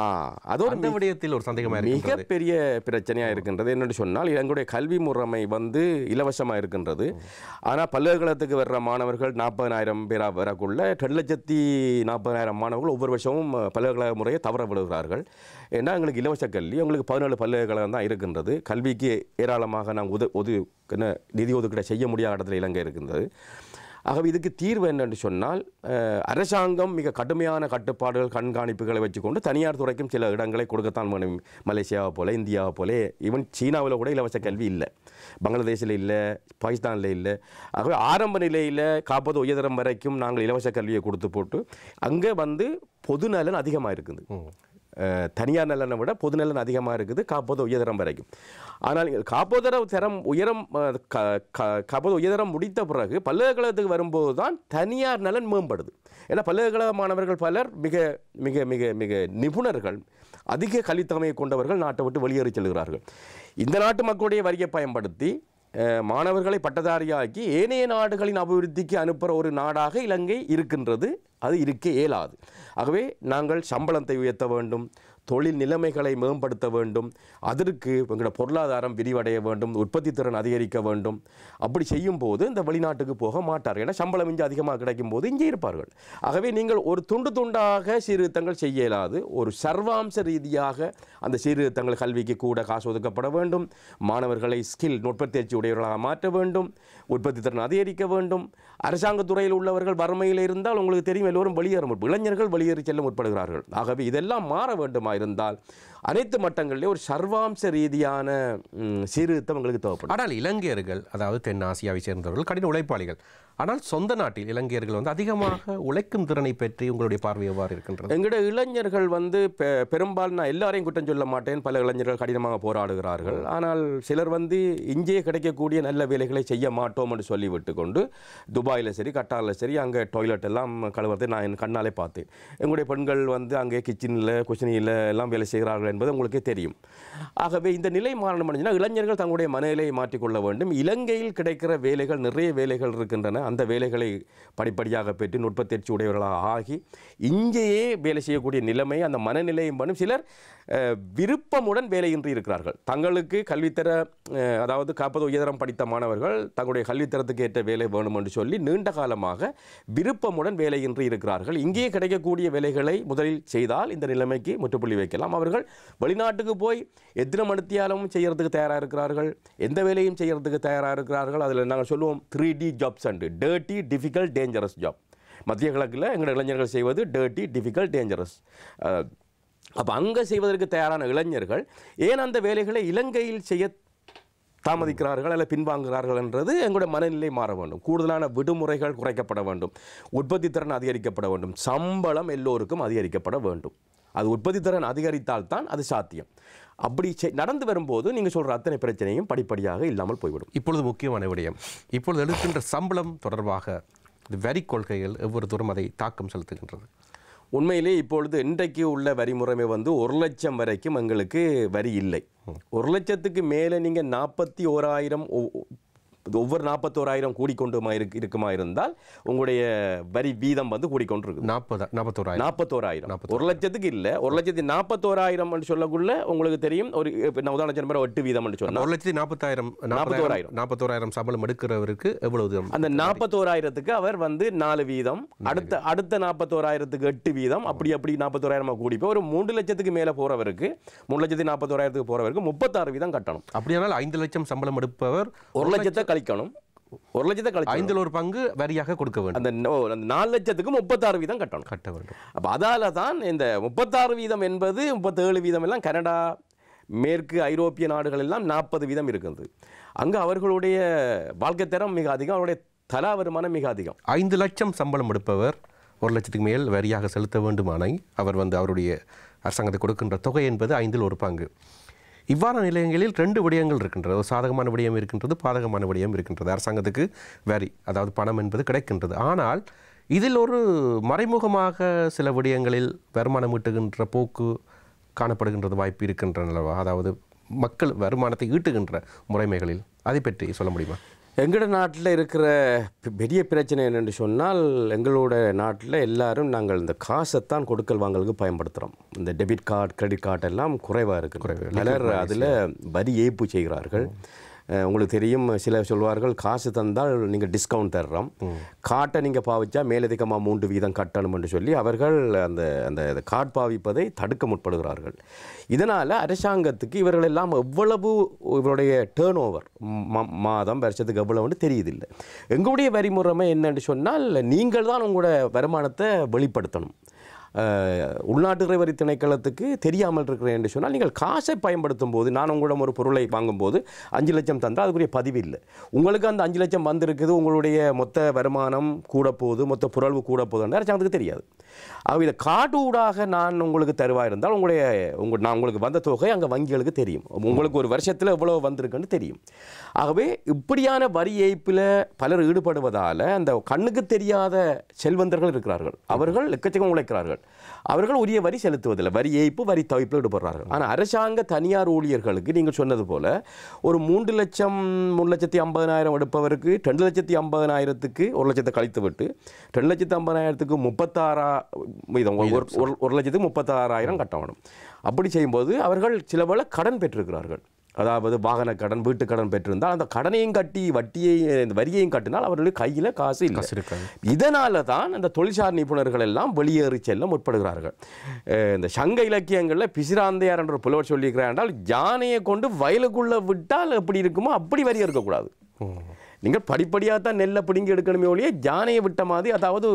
அதோட அந்த விடயத்தில் ஒரு சந்தேகமாக மிகப்பெரிய பிரச்சனையாக இருக்கின்றது. என்னென்னு சொன்னால் எங்களுடைய கல்வி முறைமை வந்து இலவசமாக இருக்கின்றது. ஆனால் பல்கலைக்கழகத்துக்கு வர்ற மாணவர்கள் 40,000 பேராக வரக்குள்ள 2,40,000 மாணவர்கள் ஒவ்வொரு வருஷமும் பல்கலைக்கழக முறையை தவற விடுகிறார்கள். ஏன்னா எங்களுக்கு இலவச கல்வி, உங்களுக்கு 14 பல்கலைக்கழகம் தான் இருக்கின்றது. கல்விக்கு ஏராளமாக நாங்கள் நிதி ஒதுக்கீடு செய்ய முடியாத இடத்துல இலங்கை இருக்கின்றது. ஆகவே இதுக்கு தீர்வு என்னென்று சொன்னால் அரசாங்கம் மிக கடுமையான கட்டுப்பாடுகள் கண்காணிப்புகளை வச்சுக்கொண்டு தனியார் துறைக்கும் சில இடங்களை கொடுக்கத்தான் வேணும். மலேசியாவை போல, இந்தியாவை போல, ஈவன் சீனாவில் கூட இலவச கல்வி இல்லை, பங்களாதேஷில் இல்லை, பாகிஸ்தானில் இல்லை. ஆகவே ஆரம்ப நிலையில் 40 உயர்தரம் வரைக்கும் நாங்கள் இலவச கல்வியை கொடுத்து போட்டு அங்கே வந்து பொது நலன் அதிகமாக இருக்குது. தனியார் நலனை விட பொது நலன் அதிகமாக இருக்குது 40 உயர்தரம் வரைக்கும். ஆனால் காப்போதரம் உயர்தரம் முடித்த பிறகு பல்கலைக்கழகத்துக்கு வரும்போது தான் தனியார் நலன் மேம்படுது. ஏன்னா பல்கலைக்கழக மாணவர்கள் பலர் மிக மிக மிக மிக நிபுணர்கள், அதிக கல்வித்தன்மையை கொண்டவர்கள் நாட்டை விட்டு வெளியேறி செல்கிறார்கள். இந்த நாட்டு மக்களுடைய வரியை பயன்படுத்தி மாணவர்களை பட்டதாரியாக்கி ஏனைய நாடுகளின் அபிவிருத்திக்கு அனுப்புகிற ஒரு நாடாக இலங்கை இருக்கின்றது. அது இருக்க இயலாது. ஆகவே நாங்கள் சம்பளத்தை உயர்த்த வேண்டும், தொழில் நிலைமைகளை மேம்படுத்த வேண்டும், அதற்கு எங்களோட பொருளாதாரம் விரிவடைய வேண்டும், உற்பத்தி திறன் அதிகரிக்க வேண்டும். அப்படி செய்யும் போது இந்த வெளிநாட்டுக்கு போக மாட்டார்கள். ஏன்னா சம்பளம் இங்கே அதிகமாக கிடைக்கும் போது இங்கே இருப்பார்கள். ஆகவே நீங்கள் ஒரு துண்டு துண்டாக சீர்திருத்தங்கள் செய்ய இயலாது. ஒரு சர்வாம்ச ரீதியாக அந்த சீர்திருத்தங்கள் கல்விக்கு கூட காசு ஒதுக்கப்பட வேண்டும், மாணவர்களை ஸ்கில் நுட்பத்தேர்ச்சி உடையவர்களாக மாற்ற வேண்டும், உற்பத்தி திறன் அதிகரிக்க வேண்டும். அரசாங்கத்துறையில் உள்ளவர்கள் வறுமையில் இருந்தால் உங்களுக்கு தெரியும் எல்லோரும் வெளியேற இளைஞர்கள் வெளியேறி செல்ல முற்படுகிறார்கள். ஆகவே இதெல்லாம் மாற வேண்டுமா இருந்தால் அனைத்து மட்டங்களிலே ஒரு சர்வாம்ச ரீதியான சீர்திருத்தம் எங்களுக்கு தேவைப்படும். ஆனால் இலங்கையர்கள், அதாவது தென் ஆசியாவை சேர்ந்தவர்கள் கடின உழைப்பாளிகள். ஆனால் சொந்த நாட்டில் இலங்கையர்கள் வந்து அதிகமாக உழைக்கும் திறனை பற்றி உங்களுடைய பார்வை எவ்வாறு இருக்கின்றது? எங்களுடைய இளைஞர்கள் வந்து பெரும்பாலும் நான் எல்லாரையும் குற்றம் சொல்ல மாட்டேன், பல இளைஞர்கள் கடினமாக போராடுகிறார்கள். ஆனால் சிலர் வந்து இங்கே கிடைக்கக்கூடிய நல்ல வேலைகளை செய்ய மாட்டோம் என்று சொல்லிவிட்டு கொண்டு துபாயில் சரி கட்டாரில் சரி அங்கே டாய்லெட் எல்லாம் கழுவுறதை நான் என் கண்ணாலே பார்த்தேன். எங்களுடைய பெண்கள் வந்து அங்கே கிச்சனில் குஷனியில் எல்லாம் வேலை செய்கிறார்கள் என்பது உங்களுக்கே தெரியும். ஆகவே இந்த நிலை மாறணும் அப்படின்னா இளைஞர்கள் தங்களுடைய மனநிலையை மாற்றிக்கொள்ள வேண்டும். இலங்கையில் கிடைக்கிற வேலைகள் நிறைய வேலைகள் இருக்கின்றன. அந்த வேலைகளை படிப்படியாக பெற்று நுட்பத்தேர்ச்சி உடையவர்களாக ஆகி இங்கேயே வேலை செய்யக்கூடிய நிலைமை அந்த மனநிலையும் பண்ணும். சிலர் விருப்பமுடன் வேலையின்றி இருக்கிறார்கள். தங்களுக்கு கல்வித்தர அதாவது 40 உயர்தரம் படித்த மாணவர்கள் தங்களுடைய கல்வித்தரத்துக்கு ஏற்ற வேலை வேணும் என்று சொல்லி நீண்ட காலமாக விருப்பமுடன் வேலையின்றி இருக்கிறார்கள். இங்கேயே கிடைக்கக்கூடிய வேலைகளை முதலில் செய்தால் இந்த நிலைமைக்கு முற்றுப்புள்ளி வைக்கலாம். அவர்கள் வெளிநாட்டுக்கு போய் எத்தனை மணித்தியாலும் செய்யறதுக்கு தயாராக இருக்கிறார்கள், எந்த வேலையும் செய்யறதுக்கு தயாராக இருக்கிறார்கள். அதில் நாங்கள் சொல்லுவோம் 3D jobs and dirty, difficult, dangerous job. மத்திய கிழக்கில் எங்கள் இளைஞர்கள் செய்வது டர்ட்டி, டிஃபிகல்ட், டேஞ்சரஸ். அப்போ அங்கே செய்வதற்கு தயாரான இளைஞர்கள் ஏன் அந்த வேலைகளை இலங்கையில் செய்ய தாமதிக்கிறார்கள் அல்ல பின்வாங்குகிறார்கள் என்றது எங்களுடைய மனநிலை மாற வேண்டும். கூடுதலான விடுமுறைகள் குறைக்கப்பட வேண்டும், உற்பத்தி திறன் அதிகரிக்கப்பட வேண்டும், சம்பளம் எல்லோருக்கும் அதிகரிக்கப்பட வேண்டும். அது உற்பத்தி திறன் அதிகரித்தால் தான் அது சாத்தியம். அப்படி நடந்து வரும்போது நீங்கள் சொல்கிற அத்தனை பிரச்சனையும் படிப்படியாக இல்லாமல் போய்விடும். இப்பொழுது முக்கியமான விடயம், இப்பொழுது எடுக்கின்ற சம்பளம் தொடர்பாக வரி கொள்கைகள் எவ்வொரு தூரம் அதை தாக்கம் செலுத்துகின்றது? உண்மையிலே இப்பொழுது இன்றைக்கு உள்ள வரி முறைமை வந்து 1 லட்சம் வரைக்கும் எங்களுக்கு வரி இல்லை. 1 லட்சத்துக்கு மேலே நீங்கள் 41,000 ஒவ்வொரு 41,000 கூடிக்கொண்டு இருக்குமா இருந்தால் உங்களுடைய வரி வீதம் வந்து கூடிக்கொண்டு இருக்கு. 41,000 1 லட்சத்துக்கு இல்லை, 1,41,000 சொல்லக்குள்ள உங்களுக்கு தெரியும். ஒரு உதாரணம் 8 வீதம் சொன்னால் 1,41,000 சம்பளம் எடுக்கிறவருக்கு எவ்வளவு? அந்த 41,000க்கு அவர் வந்து 4 வீதம், அடுத்த 41,000க்கு 8 வீதம், அப்படி 41,000 கூடி போய் ஒரு 3 லட்சத்துக்கு மேலே போறவருக்கு 3,41,000க்கு போறவருக்கு 36 வீதம் கட்டணும். அப்படியானால் 5 லட்சம் சம்பளம் எடுப்பவர் 1 லட்சத்தை கழிக்கணும். 1 லட்சத்தை கழிச்சு 5ல் ஒரு பங்கு வரியாக கொடுக்க வேண்டும். அந்த 4 லட்சத்துக்கு 36% கட்ட வேண்டும். அப்போ அதால தான் இந்த 36% என்பது 37% எல்லாம் கனடா மேற்கு ஐரோப்பிய நாடுகள் எல்லாம் 40% இருக்குது. அங்கே அவர்களுடைய வாழ்க்கை தரம் மிக அதிகம், அவருடைய தலா வருமானம் மிக அதிகம். 5 லட்சம் சம்பளம் எடுப்பவர் 1 லட்சத்துக்கு மேல் வரியாக செலுத்த வேண்டுமானால் அவர் அவருடைய அரசாங்கத்தை கொடுக்கின்ற தொகை என்பது 5ல் ஒரு பங்கு. இவ்வாறான நிலையங்களில் 2 விடயங்கள் இருக்கின்றது. ஒரு சாதகமான விடயம் இருக்கின்றது, பாதகமான விடயம் இருக்கின்றது. அரசாங்கத்துக்கு வரி, அதாவது பணம் என்பது கிடைக்கின்றது. ஆனால் இதில் ஒரு மறைமுகமாக சில விடயங்களில் வருமானம் ஈட்டுகின்ற போக்கு காணப்படுகின்றது வாய்ப்பு இருக்கின்றனவா? அதாவது மக்கள் வருமானத்தை ஈட்டுகின்ற முறைமைகளில் அதை பற்றி சொல்ல முடியுமா? எங்களோட நாட்டில் இருக்கிற பெரிய பிரச்சனை என்னென்னு சொன்னால், எங்களோட நாட்டில் எல்லாரும் நாங்கள் இந்த காசைத்தான் கொடுக்கல் வாங்கலுக்கு பயன்படுத்துகிறோம். இந்த டெபிட் கார்டு, கிரெடிட் கார்டு எல்லாம் குறைவாக இருக்குது. பலர் அதில் வரி ஏய்ப்பு செய்கிறார்கள். உங்களுக்கு தெரியும், சிலர் சொல்வார்கள் காசு தந்தால் நீங்கள் டிஸ்கவுண்ட் தர்றோம், காட்டை நீங்கள் பாவிச்சா மேலதிகமாக 3% கட்டணும் என்று சொல்லி அவர்கள் அந்த அந்த கார்டு பாவிப்பதை தடுக்க முற்படுகிறார்கள். இதனால் அரசாங்கத்துக்கு இவர்கள் எல்லாம் எவ்வளவு இவருடைய டேர்ன் ஓவர் மாதம் வருஷத்துக்கு எவ்வளவுன்னு தெரியுதில்லை. எங்களுடைய வரிமுறைமை என்னென்னு சொன்னால், நீங்கள் தான் உங்களோட வருமானத்தை வெளிப்படுத்தணும். உள்நாட்டு வரி திணைக்களத்துக்கு தெரியாமல் இருக்கிறேன் என்று சொன்னால், நீங்கள் காசை பயன்படுத்தும் போது, நான் உங்களிடம் ஒரு பொருளை வாங்கும்போது 5 லட்சம் தந்தால் அதுக்குரிய பதிவு இல்லை. உங்களுக்கு அந்த 5 லட்சம் வந்திருக்குது, உங்களுடைய மொத்த வருமானம் கூட போகுது, மொத்த புரள்வு கூட போகுதுன்னு அரசாங்கத்துக்கு தெரியாது. இதை காட்டு ஊடாக நான் உங்களுக்கு தருவாக இருந்தால் நான் உங்களுக்கு வந்த தொகை அங்கே வங்கிகளுக்கு தெரியும், உங்களுக்கு ஒரு வருஷத்தில் எவ்வளோ வந்திருக்குன்னு தெரியும். ஆகவே இப்படியான வரி ஏய்ப்பில் பலர் ஈடுபடுவதால் அந்த கண்ணுக்கு தெரியாத செல்வந்தர்கள் இருக்கிறார்கள், அவர்கள் எக்கச்சக்கம் உழைக்கிறார்கள், அவர்கள் உரிய வரி செலுத்துவதில்லை, வரி ஏய்ப்பு வரி தவிப்பில் ஈடுபடுறார்கள். ஆனால் அரசாங்க தனியார் ஊழியர்களுக்கு நீங்கள் சொன்னது போல ஒரு 3,50,000 எடுப்பவருக்கு 2,50,000க்கு 1 லட்சத்தை கழித்து விட்டு 2,50,000க்கு 1,36,000 கட்ட வேணும். அப்படி செய்யும்போது அவர்கள் சில வேளை கடன் பெற்றிருக்கிறார்கள், அதாவது வாகன கடன், வீட்டு கடன் பெற்றிருந்தால் அந்த கடனையும் கட்டி வரியையும் கட்டினால் அவர்களுடைய கையில் காசு இல்லை. இதனால தான் அந்த தொழிற்சார் நிபுணர்கள் எல்லாம் வெளியேறி செல்ல முற்படுகிறார்கள். இந்த சங்க இலக்கியங்களில் பிசிராந்தையார் என்ற புலவர் சொல்லியிருக்கிறார் என்றால், யானையை கொண்டு வயலுக்குள்ளே விட்டால் எப்படி இருக்குமோ அப்படி வரி இருக்கக்கூடாது. நீங்கள் படிப்படியாக தான் நெல்லை பிடுங்கி எடுக்கணுமே ஒழிய யானையை விட்ட மாதிரி, அதாவது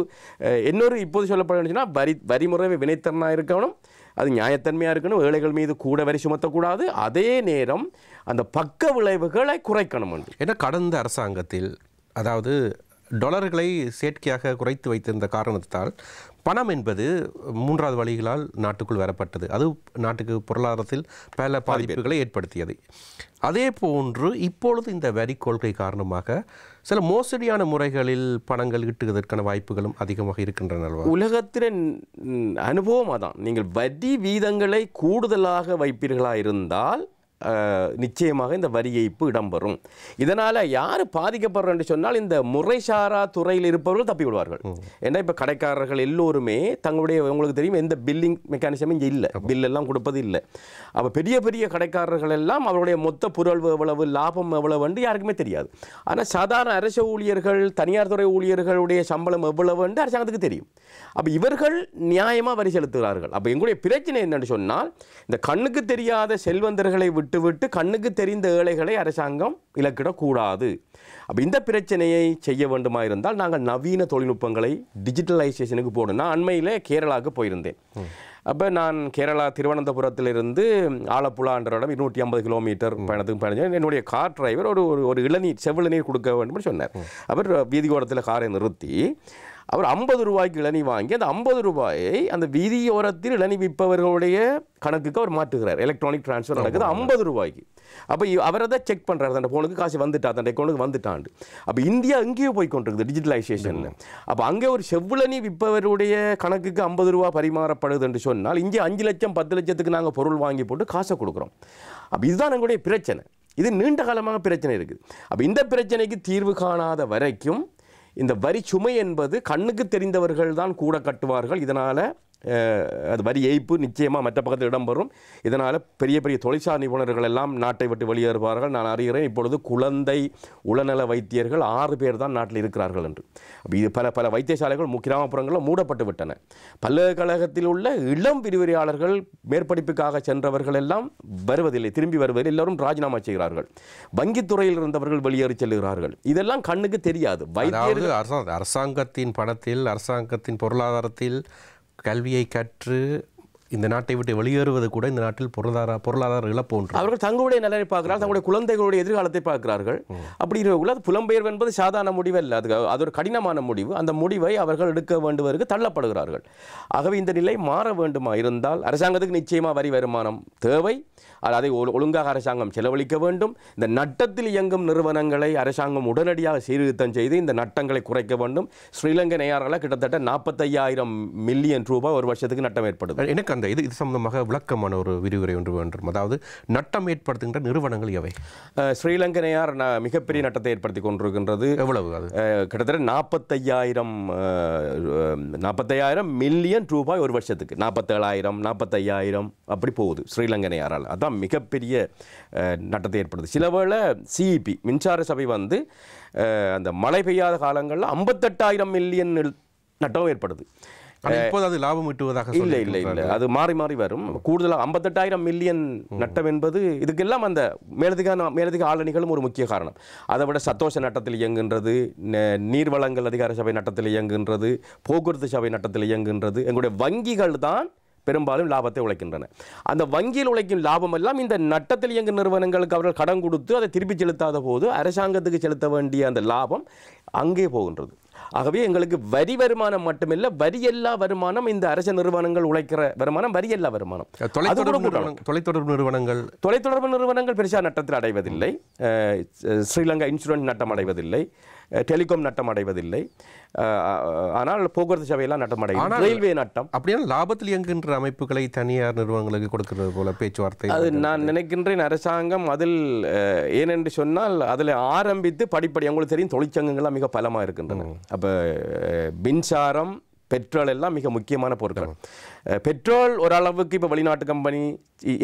இன்னொரு இப்போது சொல்லப்படுச்சுன்னா வரிமுறை வினைத்திறனாக இருக்கணும், அது நியாயத்தன்மையாக இருக்கணும், ஏழைகள் மீது கூட வரி சுமத்தக்கூடாது, அதே நேரம் அந்த பக்க விளைவுகளை குறைக்கணும். ஏன்னா கடந்த அரசாங்கத்தில் அதாவது டாலர்களை செயற்கையாக குறைத்து வைத்திருந்த காரணத்தால் பணம் என்பது 3வது வழிகளால் நாட்டுக்குள் வரப்பட்டது. அது நாட்டுக்கு பொருளாதாரத்தில் பல பாதிப்புகளை ஏற்படுத்தியது. அதே போன்று இப்பொழுது இந்த வரி கொள்கை காரணமாக சில மோசடியான முறைகளில் பணங்கள் ஈட்டுவதற்கான வாய்ப்புகளும் அதிகமாக இருக்கின்றன. உலகத்தின் அனுபவம் அதான். நீங்கள் வரி வீதங்களை கூடுதலாக வைப்பீர்களாக இருந்தால் நிச்சயமாக இந்த வரி ஏய்ப்பு இடம்பெறும். இதனால் யார் பாதிக்கப்படுறோன்னு சொன்னால், இந்த முறைசாரா துறையில் இருப்பவர்கள் தப்பி விடுவார்கள். ஏன்னா இப்போ கடைக்காரர்கள் எல்லோருமே தங்களுடைய, உங்களுக்கு தெரியும், எந்த பில்லிங் மெக்கானிசமும் இங்கே இல்லை, பில்லெல்லாம் கொடுப்பது இல்லை. அப்போ பெரிய பெரிய கடைக்காரர்கள் எல்லாம் அவருடைய மொத்த புரள்வு எவ்வளவு, லாபம் எவ்வளவுன்னு யாருக்குமே தெரியாது. ஆனால் சாதாரண அரசு ஊழியர்கள், தனியார் துறை ஊழியர்களுடைய சம்பளம் எவ்வளவுன்னு அரசாங்கத்துக்கு தெரியும். அப்போ இவர்கள் நியாயமாக வரி செலுத்துகிறார்கள். அப்போ எங்களுடைய பிரச்சனை என்னன்னு சொன்னால், இந்த கண்ணுக்கு தெரியாத செல்வந்தர்களை விட்டு கண்ணுக்கு தெரிந்த ஏழைகளை அரசாங்கம் இலக்கிடக்கூடாது. அப்போ இந்த பிரச்சனையை செய்ய வேண்டுமா இருந்தால் நாங்கள் நவீன தொழில்நுட்பங்களை டிஜிட்டலைசேஷனுக்கு போடணும். நான் அண்மையில் கேரளாவுக்கு போயிருந்தேன். அப்போ நான் கேரளா திருவனந்தபுரத்திலிருந்து ஆலப்புழான்ற இடம் 250 கிலோமீட்டர் பயணத்துக்கு பயணிச்சேன். என்னுடைய கார் டிரைவர் ஒரு இளநீர், செவ்வளநீர் கொடுக்க வேண்டும் சொன்னார். அவர் வீதியோரத்தில் காரை நிறுத்தி அவர் 50 ரூபாய்க்கு இளநீ வாங்கி அந்த 50 ரூபாயை அந்த வீதியோரத்தில் இளநீ விற்பவர்களுடைய கணக்குக்கு அவர் மாற்றுகிறார். எலக்ட்ரானிக் டிரான்ஸ்ஃபர் நடக்குது 50 ரூபாய்க்கு. அப்போ அவர் அதை செக் பண்ணுறாரு, அந்த ஃபோனுக்கு காசு வந்துட்டா, அந்த அக்கௌண்ட்டுக்கு வந்துட்டாண்டு. அப்போ இந்தியா எங்கேயோ போய் கொண்டிருக்குது டிஜிட்டலைசேஷன். அப்போ அங்கே ஒரு செவ்வளநீ விற்பவருடைய கணக்குக்கு 50 ரூபா பரிமாறப்படுது என்று சொன்னால், இங்கே 5 லட்சம் 10 லட்சத்துக்கு நாங்கள் பொருள் வாங்கி போட்டு காசை கொடுக்குறோம். அப்போ இதுதான் எங்களுடைய பிரச்சனை. இது நீண்ட காலமாக பிரச்சனை இருக்குது. அப்போ இந்த பிரச்சனைக்கு தீர்வு காணாத வரைக்கும் இந்த வரி சுமை என்பது கண்ணுக்கு தெரிந்தவர்கள் தான் கூட கட்டுவார்கள். இதனால் அது வரி ஏய்ப்பு நிச்சயமாக மற்ற பக்கத்தில் இடம்பெறும். இதனால் பெரிய பெரிய தொழிற்சாலை நிபுணர்கள் எல்லாம் நாட்டை விட்டு வெளியேறுவார்கள். நான் அறிகிறேன் இப்பொழுது குழந்தை உளநல வைத்தியர்கள் 6 பேர் தான் நாட்டில் இருக்கிறார்கள் என்று. இது பல வைத்தியசாலைகள் கிராமப்புறங்களில் மூடப்பட்டு விட்டன. பல்கலைக்கழகத்தில் உள்ள இளம் விரிவுரையாளர்கள் மேற்படிப்புக்காக சென்றவர்கள் எல்லாம் வருவதில்லை, திரும்பி வருவதில்லை, எல்லோரும் ராஜினாமா செய்கிறார்கள். வங்கித்துறையில் இருந்தவர்கள் வெளியேறி செல்கிறார்கள். இதெல்லாம் கண்ணுக்கு தெரியாது. அரசாங்கத்தின் பணத்தில், அரசாங்கத்தின் பொருளாதாரத்தில் கல்வியை கற்று இந்த நாட்டை விட்டு வெளியேறுவது கூட இந்த நாட்டில் பொருளாதார இழப்பு ஒன்று. அவர்கள் தங்களுடைய நலனை பார்க்கிறார்கள், தங்களுடைய குழந்தைகளுடைய எதிர்காலத்தை பார்க்கிறார்கள். அப்படி இருக்கக்குள்ள அது புலம்பெயர்வு என்பது சாதாரண முடிவு அல்ல, அது ஒரு கடினமான முடிவு. அந்த முடிவை அவர்கள் எடுக்க வேண்டுவதற்கு தள்ளப்படுகிறார்கள். ஆகவே இந்த நிலை மாற வேண்டுமா இருந்தால் அரசாங்கத்துக்கு நிச்சயமாக வரி வருமானம் தேவை. அதை ஒழுங்காக அரசாங்கம் செலவழிக்க வேண்டும். இந்த நட்டத்தில் இயங்கும் நிறுவனங்களை அரசாங்கம் உடனடியாக சீர்திருத்தம் செய்து இந்த நட்டங்களை குறைக்க வேண்டும். ஸ்ரீலங்கா நேயாரால் கிட்டத்தட்ட 45,000 மில்லியன் ரூபாய் ஒரு வருஷத்துக்கு நட்டம் ஏற்படுது. எனக்கு அந்த இது சம்பந்தமாக விளக்கமான ஒரு விரிவுரை ஒன்று வேண்டும். அதாவது நட்டம் ஏற்படுத்துகின்ற நிறுவனங்கள் எவை? ஸ்ரீலங்கா நேயார் மிகப்பெரிய நட்டத்தை ஏற்படுத்தி கொண்டிருக்கின்றது. எவ்வளவு? அது கிட்டத்தட்ட 45,000 மில்லியன் ரூபாய் ஒரு வருஷத்துக்கு. 47,000 45,000 அப்படி போகுது ஸ்ரீலங்கா நேயாரால். அதான் மிகப்பெரிய நட்டத்தை ஏற்படுது. சில வேளை சிஇபி மின்சார சபை அந்த மழை பெய்யாத காலங்களில் 58,000 மில்லியன் நட்டம் ஏற்படுது. இப்போது அது லாபம் ஈட்டுவதாக இல்லை, அது மாறி மாறி வரும். கூடுதலாக 58,000 மில்லியன் நட்டம் என்பது இதுக்கெல்லாம் அந்த மேலதிக ஆளணிகளும் ஒரு முக்கிய காரணம். அதை விட சத்தோஷ நட்டத்தில் இயங்குகின்றது, நீர்வளங்கள் அதிகார சபை நட்டத்தில் இயங்குகின்றது, போக்குவரத்து சபை நட்டத்தில் இயங்குகின்றது. எங்களுடைய வங்கிகள் தான் பெரும்பாலும் லாபத்தை உழைக்கின்றன. அந்த வங்கியில் உழைக்கும் லாபம் எல்லாம் இந்த நட்டத்தில் இயங்கும் நிறுவனங்களுக்கு அவர்கள் கடன் கொடுத்து அதை திருப்பி செலுத்தாத போது அரசாங்கத்துக்கு செலுத்த வேண்டிய அந்த லாபம் அங்கே போகின்றது. ஆகவே எங்களுக்கு வரி வருமானம் மட்டுமில்லை, வரியல்லா வருமானம், இந்த அரசு நிறுவனங்கள் உழைக்கிற வருமானம் வரியல்லா வருமானம். தொலைத்தொடர்பு நிறுவனங்கள் பெருசாக நட்டத்தில் அடைவதில்லை. ஸ்ரீலங்கா இன்சூரன்ஸ் நட்டம் அடைவதில்லை, டெலிகாம் நட்டம் அடைவதில்லை. ஆனால் போக்குவரத்து சபையெல்லாம் நட்டம் அடையும். ரயில்வே நட்டம் அப்படின்னா லாபத்தில் இயங்குகின்ற அமைப்புகளை தனியார் நிறுவனங்களுக்கு கொடுக்கிறது போல பேச்சுவார்த்தை. அது நான் நினைக்கின்றேன் அரசாங்கம் அதில் ஏனென்று சொன்னால் அதில் ஆரம்பித்து படிப்படி உங்களுக்கு தெரியும் தொழிற்சங்கங்கள்லாம் மிக பலமாக இருக்கின்றன. அப்போ மின்சாரம், பெட்ரோல் எல்லாம் மிக முக்கியமான பொருட்கள். பெட்ரோல் ஓரளவுக்கு இப்போ வெளிநாட்டு கம்பெனி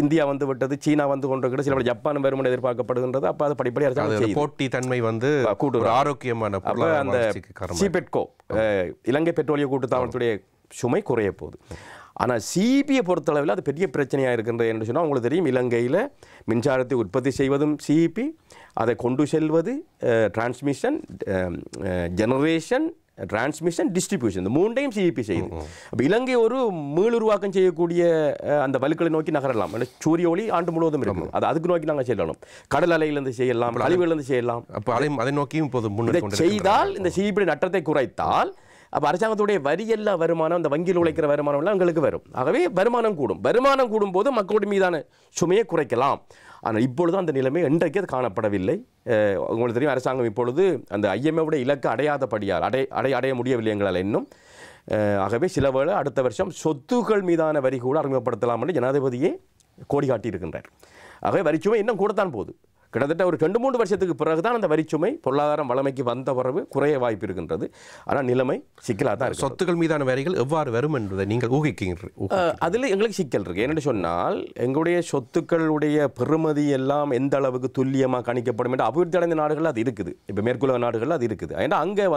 இந்தியா வந்து விட்டது, சீனா வந்து கொண்டிருக்கிறது, சில ஜப்பான் வருமானம் எதிர்பார்க்கப்படுகின்றது. அப்போ அது படிப்படியாக போட்டி தன்மை கூடுதல் ஆரோக்கியமான. அப்போ அந்த சிபெட்கோ இலங்கை பெட்ரோலிய கூட்டுத்தாபனத்துடைய சுமை குறைய போகுது. ஆனால் சிபியை பொறுத்தளவில் அது பெரிய பிரச்சனையாக இருக்கின்றது என்று சொன்னால் உங்களுக்கு தெரியும், இலங்கையில் மின்சாரத்தை உற்பத்தி செய்வதும் சிபி, அதை கொண்டு செல்வது டிரான்ஸ்மிஷன், ஜெனரேஷன், டிரான்ஸ்மிஷன், டிஸ்ட்ரிபியூஷன், இந்த மூன்றையும் சிஇபி செய்யுது. அப்போ இலங்கை ஒரு மீளுருவாக்கம் செய்யக்கூடிய அந்த வலுக்களை நோக்கி நகரலாம். சூரிய ஒளி ஆண்டு முழுவதும் இருக்கும், அதுக்கு நோக்கி நாங்கள் செல்லணும். கடல் அலையிலிருந்து செய்யலாம், கழிவுகளிலிருந்து செய்யலாம். அப்போ அதை நோக்கியும் இப்போது செய்தால் இந்த சிஇபி நட்டத்தை குறைத்தால் அப்போ அரசாங்கத்துடைய வரியல்லா வருமானம், அந்த வங்கியில் உழைக்கிற வருமானம் எல்லாம் எங்களுக்கு வரும். ஆகவே வருமானம் கூடும் போது மக்களுடைய மீதான சுமையை குறைக்கலாம். ஆனால் இப்பொழுது அந்த நிலைமை இன்றைக்கு அது காணப்படவில்லை. உங்களுக்கு தெரியும் அரசாங்கம் இப்பொழுது அந்த IMF இலக்கு அடையாதபடியால் அடைய முடியவில்லை எங்களால் இன்னும். ஆகவே சில வேளை அடுத்த வருஷம் சொத்துக்கள் மீதான வரி கூட அறிமுகப்படுத்தலாம் என்று ஜனாதிபதியே கோடி காட்டியிருக்கின்றார். ஆகவே வரிச்சுமை இன்னும் கூடத்தான் போகுது. கிட்டத்தட்ட ஒரு 2-3 வருஷத்துக்கு பிறகுதான் அந்த வரிச்சுமை பொருளாதாரம் வளமைக்கு வந்த பிறகு குறைய வாய்ப்பு இருக்கின்றது. ஆனால் நிலைமை சிக்கலாக தான் இருக்குது. சொத்துக்கள் மீதான வரிகள் எவ்வாறு வரும் என்பதை நீங்கள் ஊகிக்கிறீர்கள்? அதில் எங்களுக்கு சிக்கல் இருக்குது. என்னென்னு சொன்னால் எங்களுடைய சொத்துக்களுடைய பெறுமதி எல்லாம் எந்த அளவுக்கு துல்லியமாக கணிக்கப்படும் என்று அபிவிருத்தி அடைந்த நாடுகளில் அது இருக்குது. இப்போ மேற்குலக நாடுகளில் அது இருக்குது. ஏன்னா அங்கே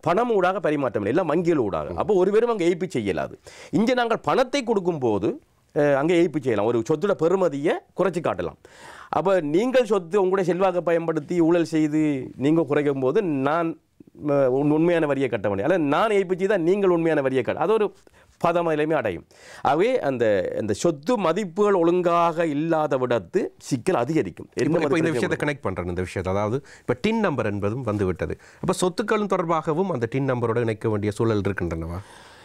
பணம் ஊடாக பரிமாற்றம் இல்லை, எல்லாம் வங்கிகள் ஊடாக. அப்போ ஒருவரும் அங்கே ஏய்ப்பு செய்யலாது. இங்கே நாங்கள் பணத்தை கொடுக்கும்போது அங்கே ஏய்ப்பு செய்யலாம், ஒரு சொத்தோட பெறுமதியை குறைச்சி காட்டலாம். அப்போ நீங்கள் சொத்து உங்களுடைய செல்வாக்கை பயன்படுத்தி ஊழல் செய்து நீங்கள் குறைக்கும் போது நான் உண்மையான வரியை கட்ட வேண்டிய, அல்ல நான் ஏய்ப்பு செய்தால் நீங்கள் உண்மையான வரியை கட்ட, அது ஒரு பதமலையுமே அடையும். ஆகவே அந்த சொத்து மதிப்புகள் ஒழுங்காக இல்லாத விடத்து சிக்கல் அதிகரிக்கும். இந்த விஷயத்தை கனெக்ட் பண்ணுறேன். இந்த விஷயத்தை அதாவது இப்போ டின் நம்பர் என்பதும் வந்து விட்டது. அப்போ சொத்துக்களும் தொடர்பாகவும் அந்த டின் நம்பரோடு இணைக்க வேண்டிய சூழல் இருக்கின்றனவா?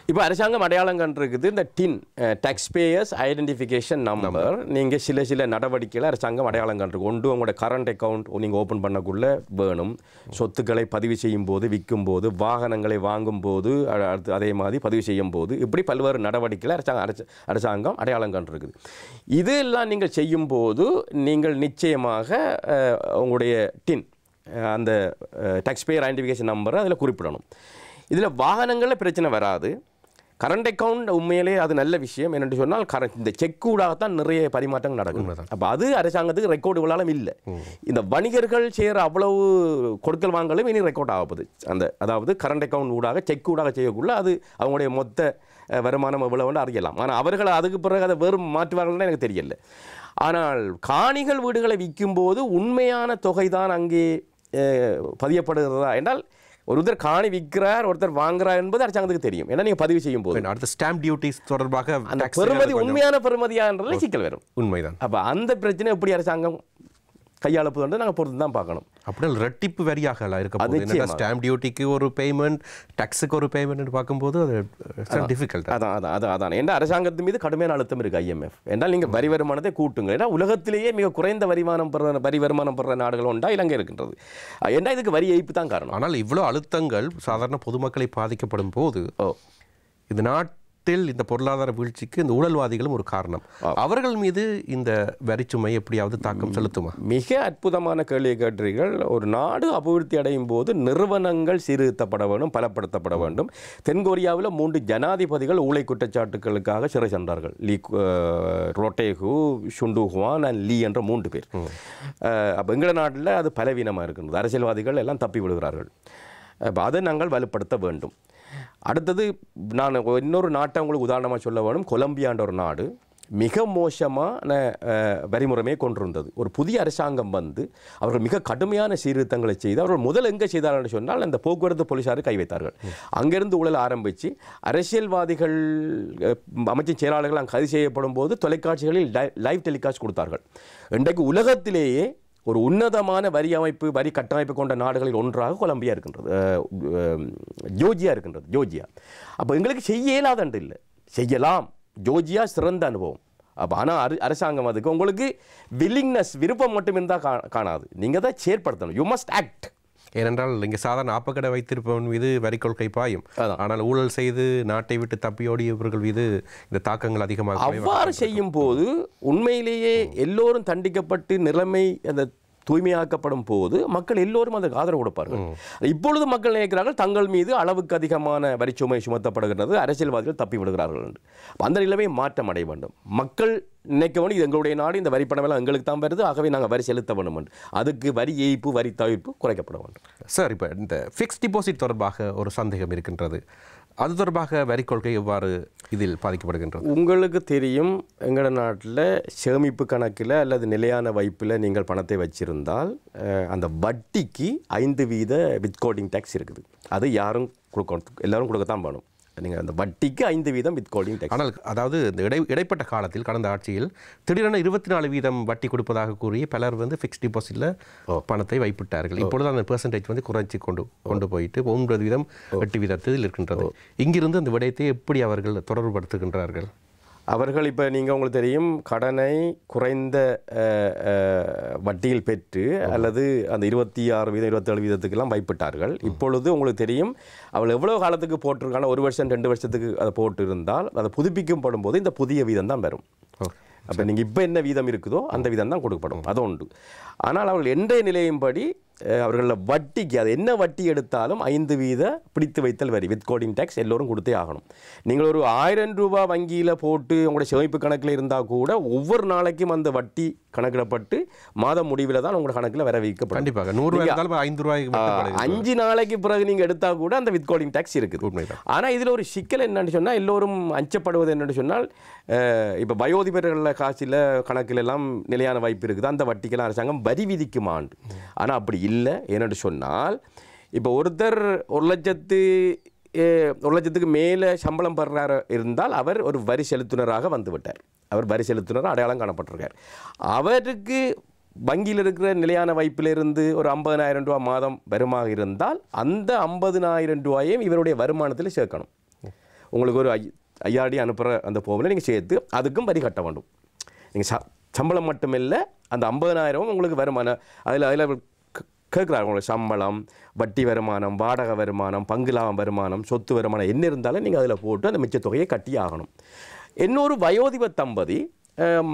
இப்போ அரசாங்கம் அடையாளம் கண்டிருக்குது இந்த டின், டேக்ஸ் பேயர்ஸ் ஐடென்டிஃபிகேஷன் நம்பர். நீங்கள் சில நடவடிக்கைகளை அரசாங்கம் அடையாளம் கண்டிருக்கு. ஒன்று உங்களோட கரண்ட் அக்கௌண்ட் நீங்கள் ஓப்பன் பண்ணக்குள்ளே வேணும், சொத்துக்களை பதிவு செய்யும் போது, விற்கும் போது, வாகனங்களை வாங்கும் போது, அடுத்து அதே மாதிரி பதிவு செய்யும் போது, இப்படி பல்வேறு நடவடிக்கைகளை அரசாங்கம் அடையாளம் கண்டிருக்குது. இதெல்லாம் நீங்கள் செய்யும்போது நீங்கள் நிச்சயமாக உங்களுடைய டின், அந்த டேக்ஸ் பேயர் ஐடென்டிஃபிகேஷன் நம்பரை அதில் குறிப்பிடணும். இதில் வாகனங்களில் பிரச்சனை வராது, கரண்ட் அக்கவுண்ட் உண்மையிலே அது நல்ல விஷயம் என்னென்று சொன்னால் இந்த செக் ஊடாகத்தான் நிறைய பரிமாற்றங்கள் நடக்கும். அப்போ அது அரசாங்கத்துக்கு ரெக்கார்டு இவ்வளவு இல்லை. இந்த வணிகர்கள் செய்கிற அவ்வளவு கொடுக்கல் வாங்கலும் இனி ரெக்கார்ட் ஆகப்போகுது. அதாவது கரண்ட் அக்கவுண்ட் ஊடாக செக் ஊடாக செய்யக்குள்ள அது அவங்களுடைய மொத்த வருமானம் எவ்வளவுன்னு அறியலாம். ஆனால் அவர்கள் அதுக்கு பிறகு அதை வேறு மாற்றுவார்கள்னு எனக்கு தெரியல. ஆனால் காணிகள் வீடுகளை விற்கும்போது உண்மையான தொகை தான் அங்கே பதியப்படுகிறதா என்றால் ஒருத்தர் காணி விற்கிறார் ஒருத்தர் வாங்குறார் என்பது அரசாங்கத்துக்கு தெரியும். ஏன்னா நீங்கள் பதிவு செய்யும் போது அடுத்த ஸ்டாம்ப் டியூட்டிஸ் தொடர்பாக அந்த பெறுமதி உண்மையான பெறுமதியான்றதுல சிக்கல் வரும். உண்மைதான். அப்போ அந்த பிரச்சனை எப்படி அரசாங்கம் கையாளப்பது வந்து நாங்கள் பொறுத்து தான் பார்க்கணும். அப்படின்னா ரெட்டிப்பு வரியாக இருக்க போகுது. ஸ்டாம்ப் டியூட்டிக்கு ஒரு பேமெண்ட், டாக்ஸுக்கு ஒரு பேமெண்ட் பார்க்கும்போது அது டிஃபிகல்ட். அதான் ஏன்னா அரசாங்கத்தின் மீது கடுமையான அழுத்தம் இருக்குது IMF. என்றால் நீங்கள் வரி வருமானத்தை கூட்டுங்க. ஏன்னா உலகத்திலேயே மிக குறைந்த வரி வருமானம் பெற நாடுகள் உண்டா இலங்கை இருக்கின்றது. ஏன்னா இதுக்கு வரி ஏய்ப்பு தான் காரணம். ஆனால் இவ்வளோ அழுத்தங்கள் சாதாரண பொதுமக்களை பாதிக்கப்படும் போது இந்த நாட்டில் இந்த பொருளாதார வீழ்ச்சிக்கு இந்த ஊழல்வாதிகளும் ஒரு காரணம். அவர்கள் மீது இந்த வரிச்சுமை எப்படியாவது தாக்கம் செலுத்துமா? மிக அற்புதமான கேள்வியை கேட்டீர்கள். ஒரு நாடு அபிவிருத்தி அடையும் போது நிறுவனங்கள் சீர்திருத்தப்பட வேண்டும், பலப்படுத்தப்பட வேண்டும். தென்கொரியாவில் 3 ஜனாதிபதிகள் ஊழல் குற்றச்சாட்டுகளுக்காக சிறை சென்றார்கள். ரோட்டேகு, ஷுண்டுஹுவான் அண்ட் லீ என்ற 3 பேர். அப்போ எங்கள் நாட்டில் அது பலவீனமாக இருக்கின்றது. அரசியல்வாதிகள் எல்லாம் தப்பி விடுகிறார்கள். அப்போ அதை நாங்கள் வலுப்படுத்த வேண்டும். அடுத்தது நான் இன்னொரு நாட்டை உங்களுக்கு உதாரணமாக சொல்ல வேணும். கொலம்பியான்ற ஒரு நாடு மிக மோசமான வரிமுறையை கொண்டிருந்தது. ஒரு புதிய அரசாங்கம் வந்து அவர்கள் மிக கடுமையான சீர்திருத்தங்களை செய்து அவர்கள் முதல் எங்கே செய்தார்கள் சொன்னால் அந்த போக்குவரத்து போலீஸாரை கை வைத்தார்கள். அங்கிருந்து ஊழல் ஆரம்பித்து அரசியல்வாதிகள் அமைச்சின் செயலாளர்கள் அங்கே கைது செய்யப்படும் போது தொலைக்காட்சிகளில் லைவ் டெலிகாஸ்ட் கொடுத்தார்கள். இன்றைக்கு உலகத்திலேயே ஒரு உன்னதமான வரி கட்டமைப்பு கொண்ட நாடுகளில் ஒன்றாக கொலம்பியா இருக்கின்றது, ஜோர்ஜியா இருக்கின்றது. ஜோர்ஜியா அப்போ எங்களுக்கு செய்ய இயலாதண்டு இல்லை, செய்யலாம். ஜோர்ஜியா சிறந்த அனுபவம். அப்போ ஆனால் அரசாங்கம் அதுக்கு உங்களுக்கு வில்லிங்னஸ் விருப்பம் மட்டும் இருந்தால் காணாது. நீங்கள் தான் செயற்படுத்தணும். You must act. ஏனென்றால் இங்கே சாதாரண ஆப்பக்கடை வைத்திருப்பவன் மீது வரி கொள்கை பாயும். ஆனால் ஊழல் செய்து நாட்டை விட்டு தப்பியோடியவர்கள் மீது இந்த தாக்கங்கள் அதிகமாக. அவ்வாறு செய்யும் போது உண்மையிலேயே எல்லோரும் தண்டிக்கப்பட்டு நிலைமை அந்த தூய்மையாக்கப்படும் போது மக்கள் எல்லோரும் அதற்கு ஆதரவு கொடுப்பார்கள். இப்பொழுது மக்கள் நினைக்கிறார்கள் தங்கள் மீது அளவுக்கு அதிகமான வரிச்சுமை சுமத்தப்படுகிறது, அரசியல்வாதிகள் தப்பி விடுகிறார்கள் என்று. அந்த நிலைமை மாற்றம் அடைய வேண்டும். மக்கள் நினைக்க வேண்டும் இது எங்களுடைய நாடு, இந்த வரி பணமெல்லாம் எங்களுக்கு தான் வருது, ஆகவே நாங்கள் வரி செலுத்த வேண்டும் என்று. அதுக்கு வரி ஏய்ப்பு, வரி தவிர்ப்பு குறைக்கப்பட வேண்டும். சார், இப்போ இந்த ஃபிக்ஸ்ட் டிபாசிட் தொடர்பாக ஒரு சந்தேகம் இருக்கின்றது. அது தொடர்பாக வரி கொள்கை எவ்வாறு இதில் பாதிக்கப்படுகின்றது? உங்களுக்கு தெரியும், எங்கள் நாட்டில் சேமிப்பு கணக்கில் அல்லது நிலையான வைப்பில் நீங்கள் பணத்தை வச்சிருந்தால் அந்த வட்டிக்கு 5% வித்ஹோல்டிங் டேக்ஸ் இருக்குது. அது யாரும் எல்லாரும் கொடுக்கத்தான் வேணும். நீங்கள் அந்த வட்டிக்கு 5% வித்ஹோல்டிங் டேக்ஸ். ஆனால் அதாவது இந்த இடைப்பட்ட காலத்தில் கடந்த ஆட்சியில் திடீரென 24% வட்டி கொடுப்பதாக கூறி பலர் வந்து ஃபிக்ஸ்ட் டிபாசிட்டில் பணத்தை வைப்பிட்டார்கள். இப்பொழுது அந்த பெர்சன்டேஜ் வந்து குறைச்சி கொண்டு போயிட்டு 9%, 8% இருக்கின்றது. இங்கிருந்து அந்த விடயத்தை எப்படி அவர்கள் தொடர்புபடுத்துகின்றார்கள்? அவர்கள் இப்போ நீங்கள் உங்களுக்கு தெரியும், கடனை குறைந்த வட்டியில் பெற்று அல்லது அந்த 26%, 27%க்கெல்லாம் வைப்பிட்டார்கள். இப்பொழுது உங்களுக்கு தெரியும் அவள் எவ்வளோ காலத்துக்கு போட்டிருக்காங்க, 1 வருஷம் 2 வருஷத்துக்கு அதை போட்டு இருந்தால் அதை புதுப்பிக்கப்படும் போது இந்த புதிய வீதம் தான் வரும். அப்போ நீங்கள் இப்போ என்ன வீதம் இருக்குதோ அந்த வீதம் தான் கொடுக்கப்படும். அது உண்டு. ஆனால் அவர்கள் எந்த நிலையும்படி அவர்களில் வட்டிக்கு அது என்ன வட்டி எடுத்தாலும் 5% பிடித்து வைத்தல் வரி வித்ஹோல்டிங் டேக்ஸ் எல்லோரும் கொடுத்தே ஆகணும். நீங்கள் ஒரு 1000 ரூபாய் வங்கியில் போட்டு உங்களுடைய சேமிப்பு கணக்கில் இருந்தால் கூட ஒவ்வொரு நாளைக்கும் அந்த வட்டி கணக்கிடப்பட்டு மாத முடிவில் தான் உங்களோட கணக்கில் வர வைக்கப்படும். கண்டிப்பாக 5 ரூபாய்க்கு 5 நாளைக்கு பிறகு நீங்கள் எடுத்தால் கூட அந்த வித்ஹோல்டிங் டேக்ஸ் இருக்குது. ஆனால் இதில் ஒரு சிக்கல் என்னன்னு சொன்னால், எல்லோரும் அஞ்சப்படுவது என்னென்னு சொன்னால், இப்போ வயோதிபர்களில் காசில் கணக்கில் எல்லாம் நிலையான வாய்ப்பு இருக்குது, அந்த வட்டிக்கெல்லாம் அரசாங்கம் வரி விதிக்குமாண்டு. ஆனால் அப்படி இல்லை. என்னென்னு சொன்னால், இப்போ ஒருத்தர் 1 லட்சத்துக்கு மேலே சம்பளம் பெறார் இருந்தால் அவர் ஒரு வரி செலுத்துனராக வந்துவிட்டார். அவர் வரி செலுத்துனர் அடையாளம் காணப்பட்டிருக்கார். அவருக்கு வங்கியில் இருக்கிற நிலையான வைப்பிலிருந்து ஒரு 50,000 ரூபா மாதம் வருமாக இருந்தால் அந்த 50,000 ரூபாயையும் இவருடைய வருமானத்தில் சேர்க்கணும். உங்களுக்கு ஒரு 5,000 அனுப்புகிற அந்த போகல நீங்கள் சேர்த்து அதுக்கும் வரி கட்ட வேண்டும். நீங்கள் சம்பளம் மட்டுமில்லை, அந்த 50,000 உங்களுக்கு வருமானம் அதில் கேட்குறாங்க. உங்களுக்கு சம்பளம், வட்டி வருமானம், வாடகை வருமானம், பங்குலாபம் வருமானம், சொத்து வருமானம் என்ன இருந்தாலும் நீங்கள் அதில் போட்டு அந்த மிச்ச தொகையை கட்டி ஆகணும். இன்னொரு வயோதிப தம்பதி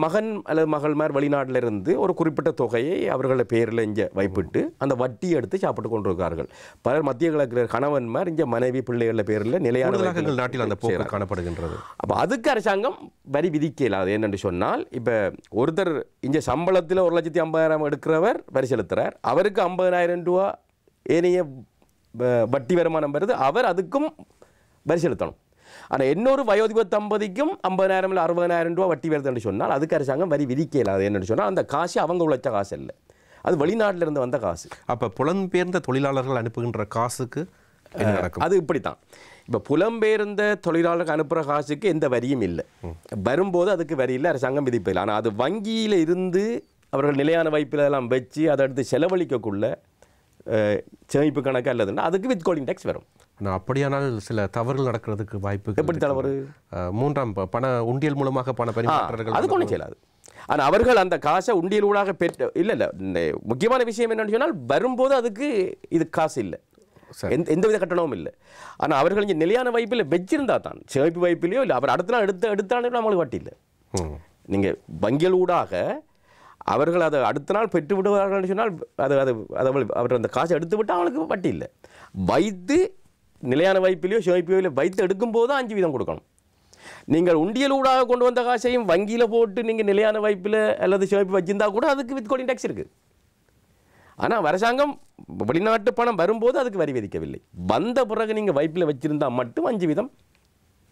மகன் அல்லது மகள்மார் வெளிநாட்டில் இருந்து ஒரு குறிப்பிட்ட தொகையை அவர்கள பேரில் இங்கே வைப்பிட்டு அந்த வட்டி எடுத்து சாப்பிட்டு கொண்டிருக்கிறார்கள். பலர் மத்திய கிழக்கு கணவன்மார் இங்கே மனைவி பிள்ளைகள பேரில் நிலையான நாட்டில் அந்த போக்கு காணப்படுகின்றது. அப்போ அதுக்கு அரசாங்கம் வரி விதிக்க இயலாது. என்னென்று சொன்னால் இப்போ ஒருத்தர் இங்கே சம்பளத்தில் 1,50,000 எடுக்கிறவர் வரி செலுத்துகிறார், அவருக்கு 50,000 ரூபா ஏனைய வட்டி வருமானம் வருது, அவர் அதுக்கும் வரி செலுத்தணும். ஆனால் இன்னொரு வயோதிப தம்பதிக்கும் 50,000 இல்லை 60,000 ரூபா வட்டி வருதுன்னு சொன்னால் அதுக்கு அரசாங்கம் வரி விதிக்க இயலாது. என்னென்னு சொன்னால் அந்த காசு அவங்க உழைச்ச காசு இல்லை, அது வெளிநாட்டிலிருந்து வந்த காசு. அப்போ புலம்பெயர்ந்த தொழிலாளர்கள் அனுப்புகின்ற காசுக்கு அது இப்படித்தான். இப்போ புலம்பெயர்ந்த தொழிலாளர்கள் அனுப்புகிற காசுக்கு எந்த வரியும் இல்லை, வரும்போது அதுக்கு வரி இல்லை, அரசாங்கம் விதிப்பதில்லை. ஆனால் அது வங்கியில் இருந்து அவர்கள் நிலையான வைப்பில் எல்லாம் வச்சு அதை எடுத்து செலவழிக்கக்குள்ள சேமிப்பு கணக்கு அல்லதுன்னா அதுக்கு வித்ஹோல்டிங் டேக்ஸ் வரும். ஆனால் அப்படியானால் சில தவறுகள் நடக்கிறதுக்கு வாய்ப்பு. எப்படி தவறு? மூன்றாம் பண உண்டியல் மூலமாக பண பரிமாற்றங்கள் அது கொண்டு செய்யலாது. ஆனால் அவர்கள் அந்த காசை உண்டியல் ஊடாக பெற்று இல்லை முக்கியமான விஷயம் என்னன்னு சொன்னால் வரும்போது அதுக்கு இது காசு இல்லை, எந்தவித கட்டணமும் இல்லை. ஆனால் அவர்கள் இங்கே நிலையான வைப்பில் வச்சிருந்தா தான் சேமிப்பு வைப்பிலையோ இல்லை அவர் அடுத்த நாள் எடுத்தாலும் நம்மளுக்கு வட்டி இல்லை. நீங்கள் வங்கியல் ஊடாக அவர்கள் அதை அடுத்த நாள் பெற்று விடுவார்கள் சொன்னால் அவர் அந்த காசை எடுத்து விட்டால் அவங்களுக்கு வட்டி இல்லை. வைத்து நிலையான வைப்பிலையோ சேமிப்பிலையோ வைத்து எடுக்கும்போது 5% கொடுக்கணும். நீங்கள் உண்டியல் ஊடாக கொண்டு வந்த காசையும் வங்கியில் போட்டு நீங்கள் நிலையான வைப்பில் அல்லது சேமிப்பு வச்சிருந்தா கூட அதுக்கு வித்ஹோல்டிங் டேக்ஸ் இருக்குது. ஆனால் அரசாங்கம் வெளிநாட்டு பணம் வரும்போது அதுக்கு வரி விதிக்கவில்லை. வந்த பிறகு நீங்கள் வைப்பில் வச்சிருந்தால் மட்டும் 5%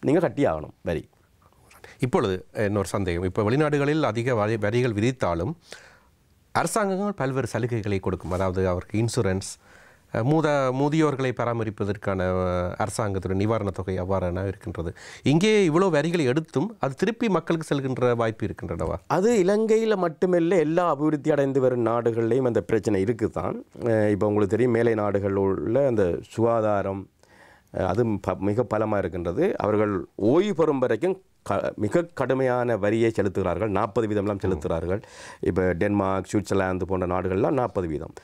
நீங்கள் கட்டி ஆகணும் வரி. இப்பொழுது இன்னொரு சந்தேகம், இப்போ வெளிநாடுகளில் அதிக வரிகள் விதித்தாலும் அரசாங்கங்கள் பல்வேறு சலுகைகளை கொடுக்கும். அதாவது அவருக்கு இன்சூரன்ஸ், முதியோர்களை பராமரிப்பதற்கான அரசாங்கத்துடைய நிவாரணத் தொகை அவ்வாறான இருக்கின்றது. இங்கே இவ்வளோ வரிகளை எடுத்தும் அது திருப்பி மக்களுக்கு செல்கின்ற வாய்ப்பு இருக்கின்றனவா? அது இலங்கையில் மட்டுமில்லை, எல்லா அபிவிருத்தி அடைந்து வரும் நாடுகள்லையும் அந்த பிரச்சனை இருக்குது தான். இப்போ உங்களுக்கு தெரியும், மேலை நாடுகளில் உள்ள அந்த சுகாதாரம் அது மிக பலமாக இருக்கின்றது. அவர்கள் ஓய்வு பெறும் வரைக்கும் மிக கடுமையான வரியை செலுத்துகிறார்கள், 40% செலுத்துகிறார்கள். இப்போ டென்மார்க், சுவிட்சர்லாந்து போன்ற நாடுகள்லாம் 40%.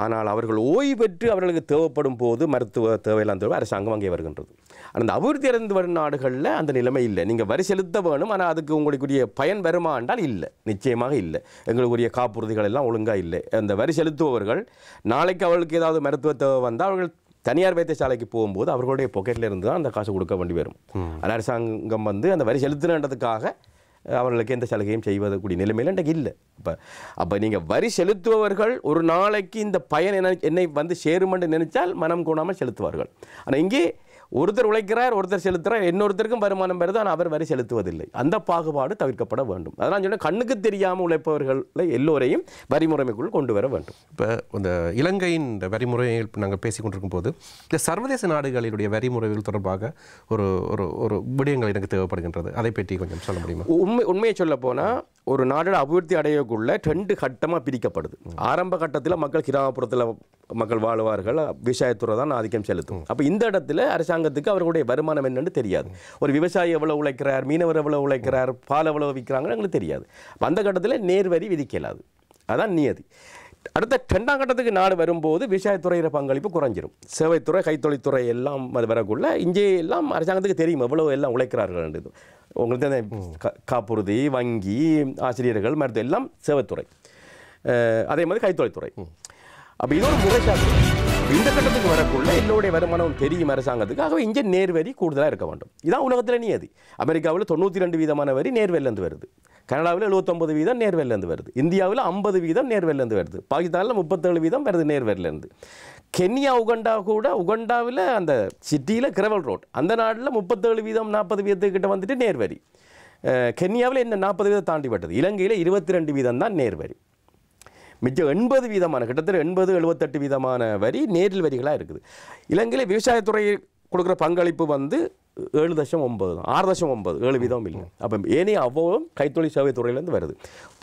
ஆனால் அவர்கள் ஓய்வு பெற்று அவர்களுக்கு தேவைப்படும் போது மருத்துவ தேவையெல்லாம் தேவை அரசாங்கம் அங்கே வருகின்றது. அந்த அபிவிருத்தி அடைந்து வரும் நாடுகளில் அந்த நிலைமை இல்லை. நீங்கள் வரி செலுத்த வேணும், ஆனால் அதுக்கு உங்களுக்குரிய பயன் வருமா என்றால் இல்லை, நிச்சயமாக இல்லை. எங்களுக்குரிய காப்புறுதிகள் எல்லாம் ஒழுங்காக இல்லை. அந்த வரி செலுத்துபவர்கள் நாளைக்கு அவர்களுக்கு ஏதாவது மருத்துவ தேவை வந்தால் அவர்கள் தனியார் வைத்தியசாலைக்கு போகும்போது அவர்களுடைய பாக்கெட்டில் இருந்து தான் அந்த காசு கொடுக்க வேண்டி வரும். அரசாங்கம் அந்த வரி செலுத்தினதுக்காக அவர்களுக்கு எந்த சலுகையும் செய்வதற்குரிய நிலைமையில் இன்றைக்கு இல்லை. அப்போ நீங்கள் வரி செலுத்துபவர்கள் ஒரு நாளைக்கு இந்த பயன் என்னை சேரும் என்று நினைச்சால் மனம் கூடாமல் செலுத்துவார்கள். ஆனால் இங்கே ஒருத்தர் உழைக்கிறார், ஒருத்தர் செலுத்துகிறார், இன்னொருத்தருக்கும் வருமானம் வருது, ஆனால் அவர் வரி செலுத்துவதில்லை. அந்த பாகுபாடு தவிர்க்கப்பட வேண்டும். அதனால் சொன்னால் கண்ணுக்கு தெரியாமல் உழைப்பவர்களை எல்லோரையும் வரிமுறைக்குள் கொண்டு வர வேண்டும். இப்போ இந்த இலங்கையின் வரிமுறையை நாங்கள் பேசிக்கொண்டிருக்கும் போது இந்த சர்வதேச நாடுகளுடைய வரிமுறைகள் தொடர்பாக ஒரு ஒரு விடயங்கள் எனக்கு தேவைப்படுகின்றது. அதை பற்றி கொஞ்சம் சொல்ல முடியுமா? உண்மையை சொல்ல போனால் ஒரு நாடு அபிவிருத்தி அடையக்குள்ள 2 கட்டமாக பிரிக்கப்படுது. ஆரம்ப கட்டத்தில் மக்கள் கிராமப்புறத்தில் மக்கள் வாழ்வார்கள், விவசாயத்துறை தான் ஆதிக்கம் செலுத்தும். அப்போ இந்த இடத்துல அரசாங்கத்துக்கு அவர்களுடைய வருமானம் என்னன்னு தெரியாது. ஒரு விவசாயி எவ்வளோ உழைக்கிறார், மீனவர் எவ்வளோ உழைக்கிறார், பால் எவ்வளோ விற்கிறாங்கன்னு எங்களுக்கு தெரியாது. அந்த கட்டத்தில் நேர்வரி விதிக்கலாது, அதான் நியதி. அடுத்த 2ஆம் கட்டத்துக்கு நாடு வரும்போது விவசாயத்துறையிற பங்களிப்பு குறைஞ்சிரும். சேவைத்துறை, கைத்தொழில்துறை எல்லாம் அது வரக்குள்ள இங்கே எல்லாம் அரசாங்கத்துக்கு தெரியும் எவ்வளோ எல்லாம் உழைக்கிறார்கள். உங்களுக்கு காப்புறுதி, வங்கி, ஆசிரியர்கள், மருத்துவம் எல்லாம் சேவைத்துறை, அதே மாதிரி கைத்தொழில்துறை. அப்போ இது ஒரு முறைசாட்டு. இந்த கட்டத்துக்கு வரக்குள்ள எல்லோருடைய வருமானம் தெரியும் அரசாங்கத்துக்கு. ஆகவே இங்கே நேர்வரி கூடுதலாக இருக்க வேண்டும். இதான் உலகத்தில் நியதி. அமெரிக்காவில் 92% வரி நேர்வரிலேருந்து வருது, கனடாவில் 79% நேர்வரிலேருந்து வருது, இந்தியாவில் 50% நேர்வரிலேருந்து வருது, பாகிஸ்தானில் 37% வருது நேர்வரிலேருந்து. கென்யா, உகண்டா கூட, உகண்டாவில் அந்த சிட்டியில் கிரவல் ரோட், அந்த நாட்டில் 37% 40% கிட்ட வந்துட்டு நேர்வரி. கென்யாவில் என்ன 40% தாண்டி பட்டது. இலங்கையில் 22% தான் நேர்வரி. மிச்சம் 80% கிட்டத்தட்ட 80-78% வரி நேரில் வரிகளாக இருக்குது. இலங்கையில் விவசாயத்துறை கொடுக்குற பங்களிப்பு 7.9 தான், 6.9, 7% இல்லை. அப்போ ஏனைய அவ்வளவும் கைத்தொழில் சேவைத்துறையிலேருந்து வருது.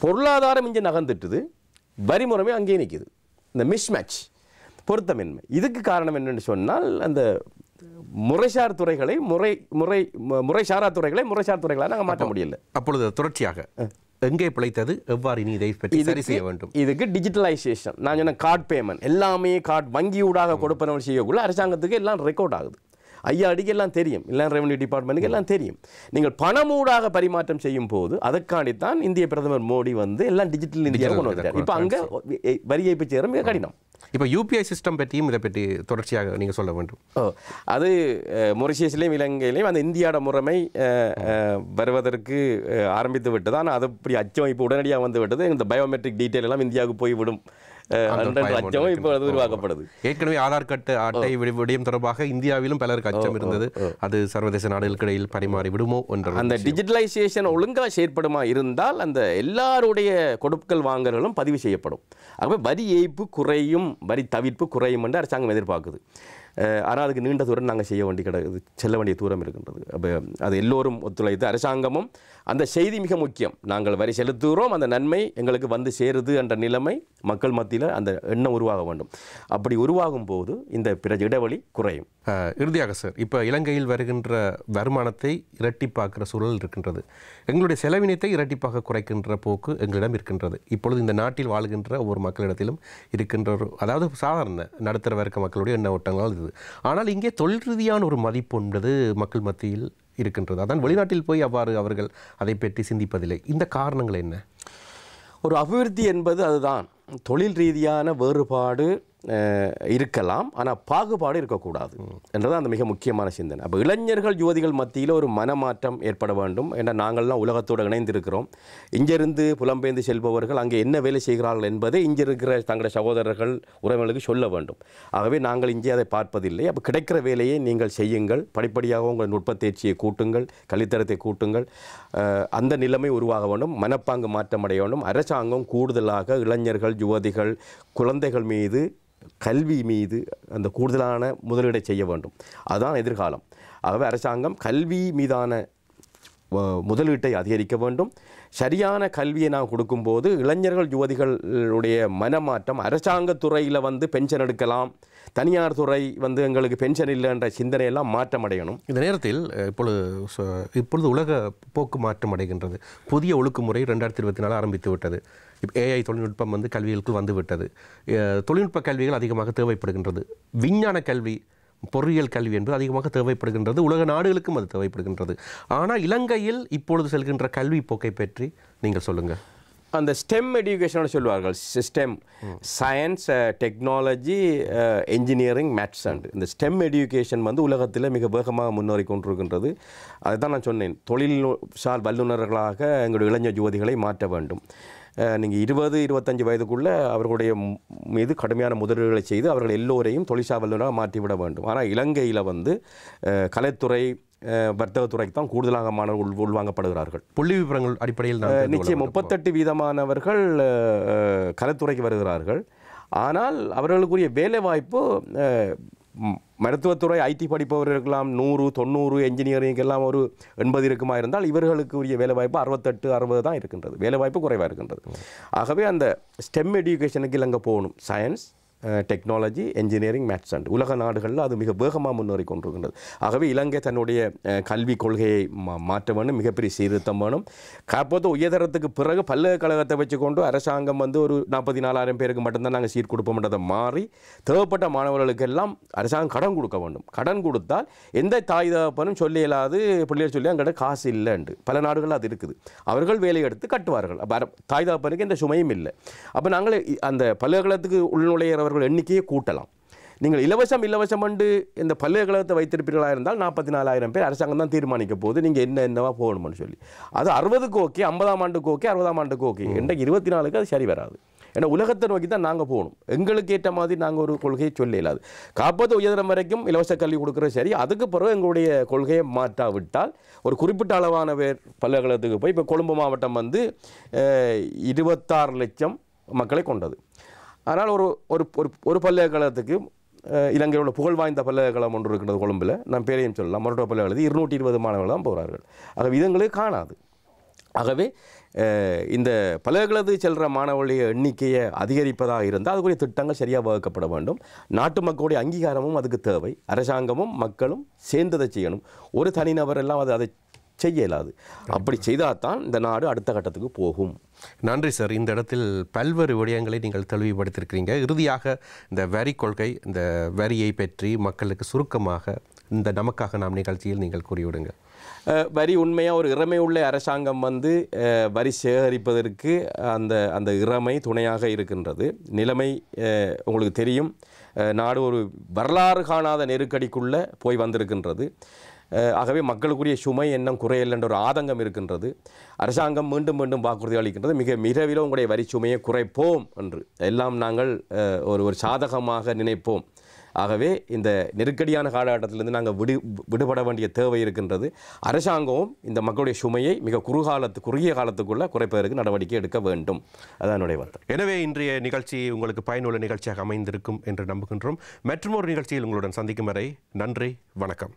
பொருளாதாரம் இங்கே நகர்ந்துட்டுது, வரிமுறைமே அங்கேயே நிற்குது. இந்த மிஸ்மேட்ச், பொருத்தமின்மை. இதுக்கு காரணம் என்னென்னு சொன்னால் அந்த முறைசார் துறைகளை முறைசாரா துறைகளை முறைசார் துறைகளாக நாங்கள் மாற்ற முடியல. அப்பொழுது தொடர்ச்சியாக எங்கே பிழைத்தது, எவ்வாறு இனி இதை பற்றி சரி செய்ய வேண்டும்? இதுக்கு டிஜிட்டலைசேஷன், நான் சொன்ன கார்டு பேமெண்ட் எல்லாமே கார்டு வங்கியூடாக கொடுப்பனவு செய்யக்குள்ள அரசாங்கத்துக்கு எல்லாம் ரெக்கார்ட் ஆகுது. ஐயாடிக்கு எல்லாம் தெரியும், இல்லை ரெவன்யூ டிபார்ட்மெண்ட்டுக்கு எல்லாம் தெரியும். நீங்கள் பணமூடாக பரிமாற்றம் செய்யும் போது அதற்காண்டித்தான் இந்திய பிரதமர் மோடி வந்து எல்லாம் டிஜிட்டல் இந்தியா கொண்டு வந்துட்டார். இப்போ அங்கே வரி ஏய்ப்பு செய்கிற மிக கடினம். இப்போ UPI சிஸ்டம் பற்றியும் இதை பற்றி தொடர்ச்சியாக நீங்கள் சொல்ல வேண்டும். அது மொரிஷியஸ்லேயும் இலங்கையிலையும் அந்த இந்தியாவோட முறைமை வருவதற்கு ஆரம்பித்து விட்டது. ஆனால் அது இப்படி அச்சம் இப்போ உடனடியாக வந்து விட்டது. இந்த பயோமெட்ரிக் டீட்டெயில் எல்லாம் இந்தியாவுக்கு போய்விடும் அச்சம் இப்போ அது உருவாக்கப்படுது. ஏற்கனவே ஆதார் அட்டை விடயம் தொடர்பாக இந்தியாவிலும் பலருக்கு அச்சம் இருந்தது. அது சர்வதேச நாடுகளுக்கு இடையில் பரிமாறி விடுமோ என்ற அந்த டிஜிட்டலைசேஷன் ஒழுங்காக செயற்படுமா இருந்தால் அந்த எல்லாருடைய கொடுக்கல் வாங்கல்களும் பதிவு செய்யப்படும். ஆகவே வரி ஏய்ப்பு குறையும், வரி தவிர்ப்பு குறையும் என்று அரசாங்கம் எதிர்பார்க்குது. ஆனால் அதுக்கு நீண்ட தூரம் நாங்கள் செல்ல வேண்டிய தூரம் இருக்கின்றது. அப்போ அது எல்லோரும் ஒத்துழைத்து அரசாங்கமும் அந்த செய்தி மிக முக்கியம். நாங்கள் வரி செலுத்துகிறோம், அந்த நன்மை எங்களுக்கு வந்து சேருது என்ற நிலைமை மக்கள் மத்தியில் அந்த எண்ணம் உருவாக வேண்டும். அப்படி உருவாகும் போது இந்த இடைவெளி குறையும். இறுதியாக சார், இப்போ இலங்கையில் வருகின்ற வருமானத்தை இரட்டிப்பாக்குற சூழல் இருக்கின்றது. எங்களுடைய செலவினத்தை இரட்டிப்பாக குறைக்கின்ற போக்கு எங்களிடம் இருக்கின்றது. இப்பொழுது இந்த நாட்டில் வாழ்கின்ற ஒவ்வொரு மக்களிடத்திலும் இருக்கின்ற அதாவது சாதாரண நடுத்தர வர்க்க மக்களுடைய எண்ண ஓட்டங்களால் இது. ஆனால் இங்கே தொழில் ரீதியான ஒரு மதிப்பு என்பது மக்கள் மத்தியில் இருக்கின்றது. அதான் வெளிநாட்டில் போய் அவ்வாறு அவர்கள் அதை பற்றி சிந்திப்பதில்லை. இந்த காரணங்கள் என்ன? ஒரு அபிவிருத்தி என்பது அதுதான். தொழில் ரீதியான வேறுபாடு இருக்கலாம், ஆனால் பாகுபாடு இருக்கக்கூடாது என்றது அந்த மிக முக்கியமான சிந்தனை. அப்போ இளைஞர்கள் யுவதிகள் மத்தியில் ஒரு மனமாற்றம் ஏற்பட வேண்டும். ஏன்னா நாங்கள்லாம் உலகத்தோடு இணைந்திருக்கிறோம். இங்கிருந்து புலம்பெயர்ந்து செல்பவர்கள் அங்கே என்ன வேலை செய்கிறார்கள் என்பதை இங்கே இருக்கிற தங்களுடைய சகோதரர்கள் உறவுகளுக்கு சொல்ல வேண்டும். ஆகவே நாங்கள் இங்கே அதை பார்ப்பதில்லை. அப்போ கிடைக்கிற வேலையை நீங்கள் செய்யுங்கள், படிப்படியாக உங்கள் நுட்பத்தேர்ச்சியை கூட்டுங்கள், கல்வித்தரத்தை கூட்டுங்கள். அந்த நிலைமை உருவாக வேண்டும், மனப்பாங்கு மாற்றமடைய வேண்டும். அரசாங்கம் கூடுதலாக இளைஞர்கள் யுவதிகள் குழந்தைகள் மீது கல்வி மீது அந்த கூடுதலான முதலீடை செய்ய வேண்டும். அதுதான் எதிர்காலம். ஆகவே அரசாங்கம் கல்வி மீதான முதலீட்டை அதிகரிக்க வேண்டும். சரியான கல்வியை நாம் கொடுக்கும்போது இளைஞர்கள் யுவதிகளுடைய மனமாற்றம் அரசாங்கத்துறையில் வந்து பென்ஷன் எடுக்கலாம், தனியார் துறை வந்து எங்களுக்கு பென்ஷன் இல்லைன்ற சிந்தனையெல்லாம் மாற்றமடையணும். இந்த நேரத்தில் இப்பொழுது உலக போக்கு மாற்றம் அடைகின்றது. புதிய ஒழுங்குமுறை 2024 ஆரம்பித்து விட்டது. இப்போ AI தொழில்நுட்பம் வந்து கல்விகளுக்கு வந்து விட்டது. தொழில்நுட்ப கல்விகள் அதிகமாக தேவைப்படுகின்றது. விஞ்ஞான கல்வி, பொறியியல் கல்வி என்பது அதிகமாக தேவைப்படுகின்றது. உலக நாடுகளுக்கும் அது தேவைப்படுகின்றது. ஆனால் இலங்கையில் இப்பொழுது செல்கின்ற கல்வி போக்கை பற்றி நீங்கள் சொல்லுங்கள். அந்த ஸ்டெம் எஜுகேஷன் சொல்லுவார்கள். Stem science, technology, engineering, maths and இந்த ஸ்டெம் எஜுகேஷன் வந்து உலகத்தில் மிக வேகமாக முன்னேறி கொண்டிருக்கின்றது. அதுதான் நான் சொன்னேன், தொழில்சார் வல்லுநர்களாக எங்களுடைய இளைஞர் யுவதிகளை மாற்ற வேண்டும். நீங்கள் 20-25 வயதுக்குள்ளே அவர்களுடைய மீது கடுமையான முதலீடுகளை செய்து அவர்கள் எல்லோரையும் தொழிற்சார் வல்லுநராக மாற்றிவிட வேண்டும். ஆனால் இலங்கையில் வந்து கலைத்துறை வர்த்தகத்துறைக்கு தான் கூடுதலாக மாணவர்கள் உள்வாங்கப்படுகிறார்கள். புள்ளி விவரங்கள் அடிப்படையில் நிச்சயம் 38% கலைத்துறைக்கு வருகிறார்கள். ஆனால் அவர்களுக்குரிய வேலைவாய்ப்பு மருத்துவத்துறை ஐடி படிப்பவர்களுக்கெல்லாம் 100-90, என்ஜினியரிங்கெல்லாம் ஒரு 80 இருக்குமா இருந்தால் இவர்களுக்கு உரிய வேலைவாய்ப்பு 68-60 தான் இருக்கின்றது. வேலைவாய்ப்பு குறைவாக இருக்கின்றது. ஆகவே அந்த ஸ்டெம் எஜுகேஷனுக்கு இலங்கை போகணும். Science, technology, engineering, maths and உலக நாடுகளில் அது மிக வேகமாக முன்னேறி கொண்டிருக்கின்றது. ஆகவே இலங்கை தன்னுடைய கல்வி கொள்கையை மாற்ற வேண்டும், மிகப்பெரிய சீர்திருத்தம் வேணும். காப்போது உயர்தரத்துக்கு பிறகு பல்கலைக்கழகத்தை வச்சுக்கொண்டு அரசாங்கம் வந்து ஒரு 44,000 பேருக்கு மட்டும்தான் நாங்கள் சீட் கொடுப்போம்ன்றதை மாறி தேவைப்பட்ட மாணவர்களுக்கெல்லாம் அரசாங்கம் கடன் கொடுக்க வேண்டும். கடன் கொடுத்தால் எந்த தாய் தகப்பனும் சொல்ல இயலாது, பிள்ளைகள் சொல்லி அங்கிட்ட காசு இல்லைண்டு. பல நாடுகளில் அது இருக்குது. அவர்கள் வேலை எடுத்து கட்டுவார்கள். அப்போ தாய் தகப்பனுக்கு எந்த சுமையும் இல்லை. அப்போ நாங்கள் அந்த பல்கலைக்கழகத்துக்கு உள்நுழையிறவர்கள் எண்ணிக்கையை கூட்டலாம். நீங்கள் இலவசம் என்று இந்த பல்கலைக்கழகத்தை வைத்திருப்பீர்களாக இருந்தால் 44,000 பேர் அரசாங்கம் தான் தீர்மானிக்க போது நீங்கள் என்னவா போகணும்னு சொல்லி. அது 60க்கு ஓகே, 50ஆம் ஆண்டுக்கு ஓகே, 60ஆம் ஆண்டுக்கு ஓகே, இன்றைக்கு 24க்கு அது சரி வராது. ஏன்னா உலகத்தை நோக்கி தான் நாங்கள் போகணும். எங்களுக்கு ஏற்ற மாதிரி நாங்கள் ஒரு கொள்கையை சொல்ல இயலாது. காப்பது உயர்தரம் வரைக்கும் இலவச கல்வி கொடுக்குறது சரி. அதுக்கு பிறகு எங்களுடைய கொள்கையை மாற்றாவிட்டால் ஒரு குறிப்பிட்ட அளவான பேர் பல்கலைக்கழகத்துக்கு போய் இப்போ கொழும்பு மாவட்டம் வந்து 26 லட்சம் மக்களை கொண்டது. ஆனால் ஒரு பல்கலைக்கழகத்துக்கு இலங்கையில் உள்ள புகழ் வாய்ந்த பல்கலைக்கழகம் ஒன்று இருக்கிறது கொழும்பில், நான் பேரையும் சொல்லலாம், மருத்துவ பல்கலைக்கழகத்தில் 220 மாணவர்கள் தான் போகிறார்கள். ஆகவே இதுங்களுக்கு காணாது. ஆகவே இந்த பல்கலைக்கழகத்துக்கு செல்கிற மாணவர்களுடைய எண்ணிக்கையை அதிகரிப்பதாக இருந்தால் அதுக்குரிய திட்டங்கள் சரியாக வகுக்கப்பட வேண்டும். நாட்டு மக்களுடைய அங்கீகாரமும் அதுக்கு தேவை. அரசாங்கமும் மக்களும் சேர்ந்ததை செய்யணும். ஒரு தனிநபர் எல்லாம் அதை செய்ய இயலாது. அப்படி செய்தால் தான் இந்த நாடு அடுத்த கட்டத்துக்கு போகும். நன்றி சார். இந்த இடத்தில் பல்வேறு விடயங்களை நீங்கள் தெளிவுபடுத்தியிருக்கிறீங்க. இறுதியாக இந்த வரி கொள்கை, இந்த வரியை பற்றி மக்களுக்கு சுருக்கமாக இந்த நமக்காக நாம் நிகழ்ச்சியில் நீங்கள் கூறிவிடுங்கள். வரி உண்மையாக ஒரு இறமை உள்ள அரசாங்கம் வந்து வரி சேகரிப்பதற்கு அந்த அந்த இறமை துணையாக இருக்கின்றது. நிலைமை உங்களுக்கு தெரியும், நாடு ஒரு வரலாறு காணாத நெருக்கடிக்குள்ளே போய் வந்திருக்கின்றது. ஆகவே மக்களுக்குரிய சுமை எண்ணம் குறையல் என்ற ஒரு ஆதங்கம் இருக்கின்றது. அரசாங்கம் மீண்டும் மீண்டும் வாக்குறுதி அளிக்கின்றது, மிக விரைவில் உங்களுடைய வரி சுமையை குறைப்போம் என்று. எல்லாம் நாங்கள் ஒரு சாதகமாக நினைப்போம். ஆகவே இந்த நெருக்கடியான காலகட்டத்திலிருந்து நாங்கள் விடுபட வேண்டிய தேவை இருக்கின்றது. அரசாங்கமும் இந்த மக்களுடைய சுமையை மிக குறுகிய காலத்துக்குள்ள குறைப்பதற்கு நடவடிக்கை எடுக்க வேண்டும். அதான் என்னுடைய வார்த்தை. எனவே இன்றைய நிகழ்ச்சி உங்களுக்கு பயனுள்ள நிகழ்ச்சியாக அமைந்திருக்கும் என்று நம்புகின்றோம். மற்றொரு நிகழ்ச்சியில் உங்களுடன் சந்திக்கும் வரை நன்றி, வணக்கம்.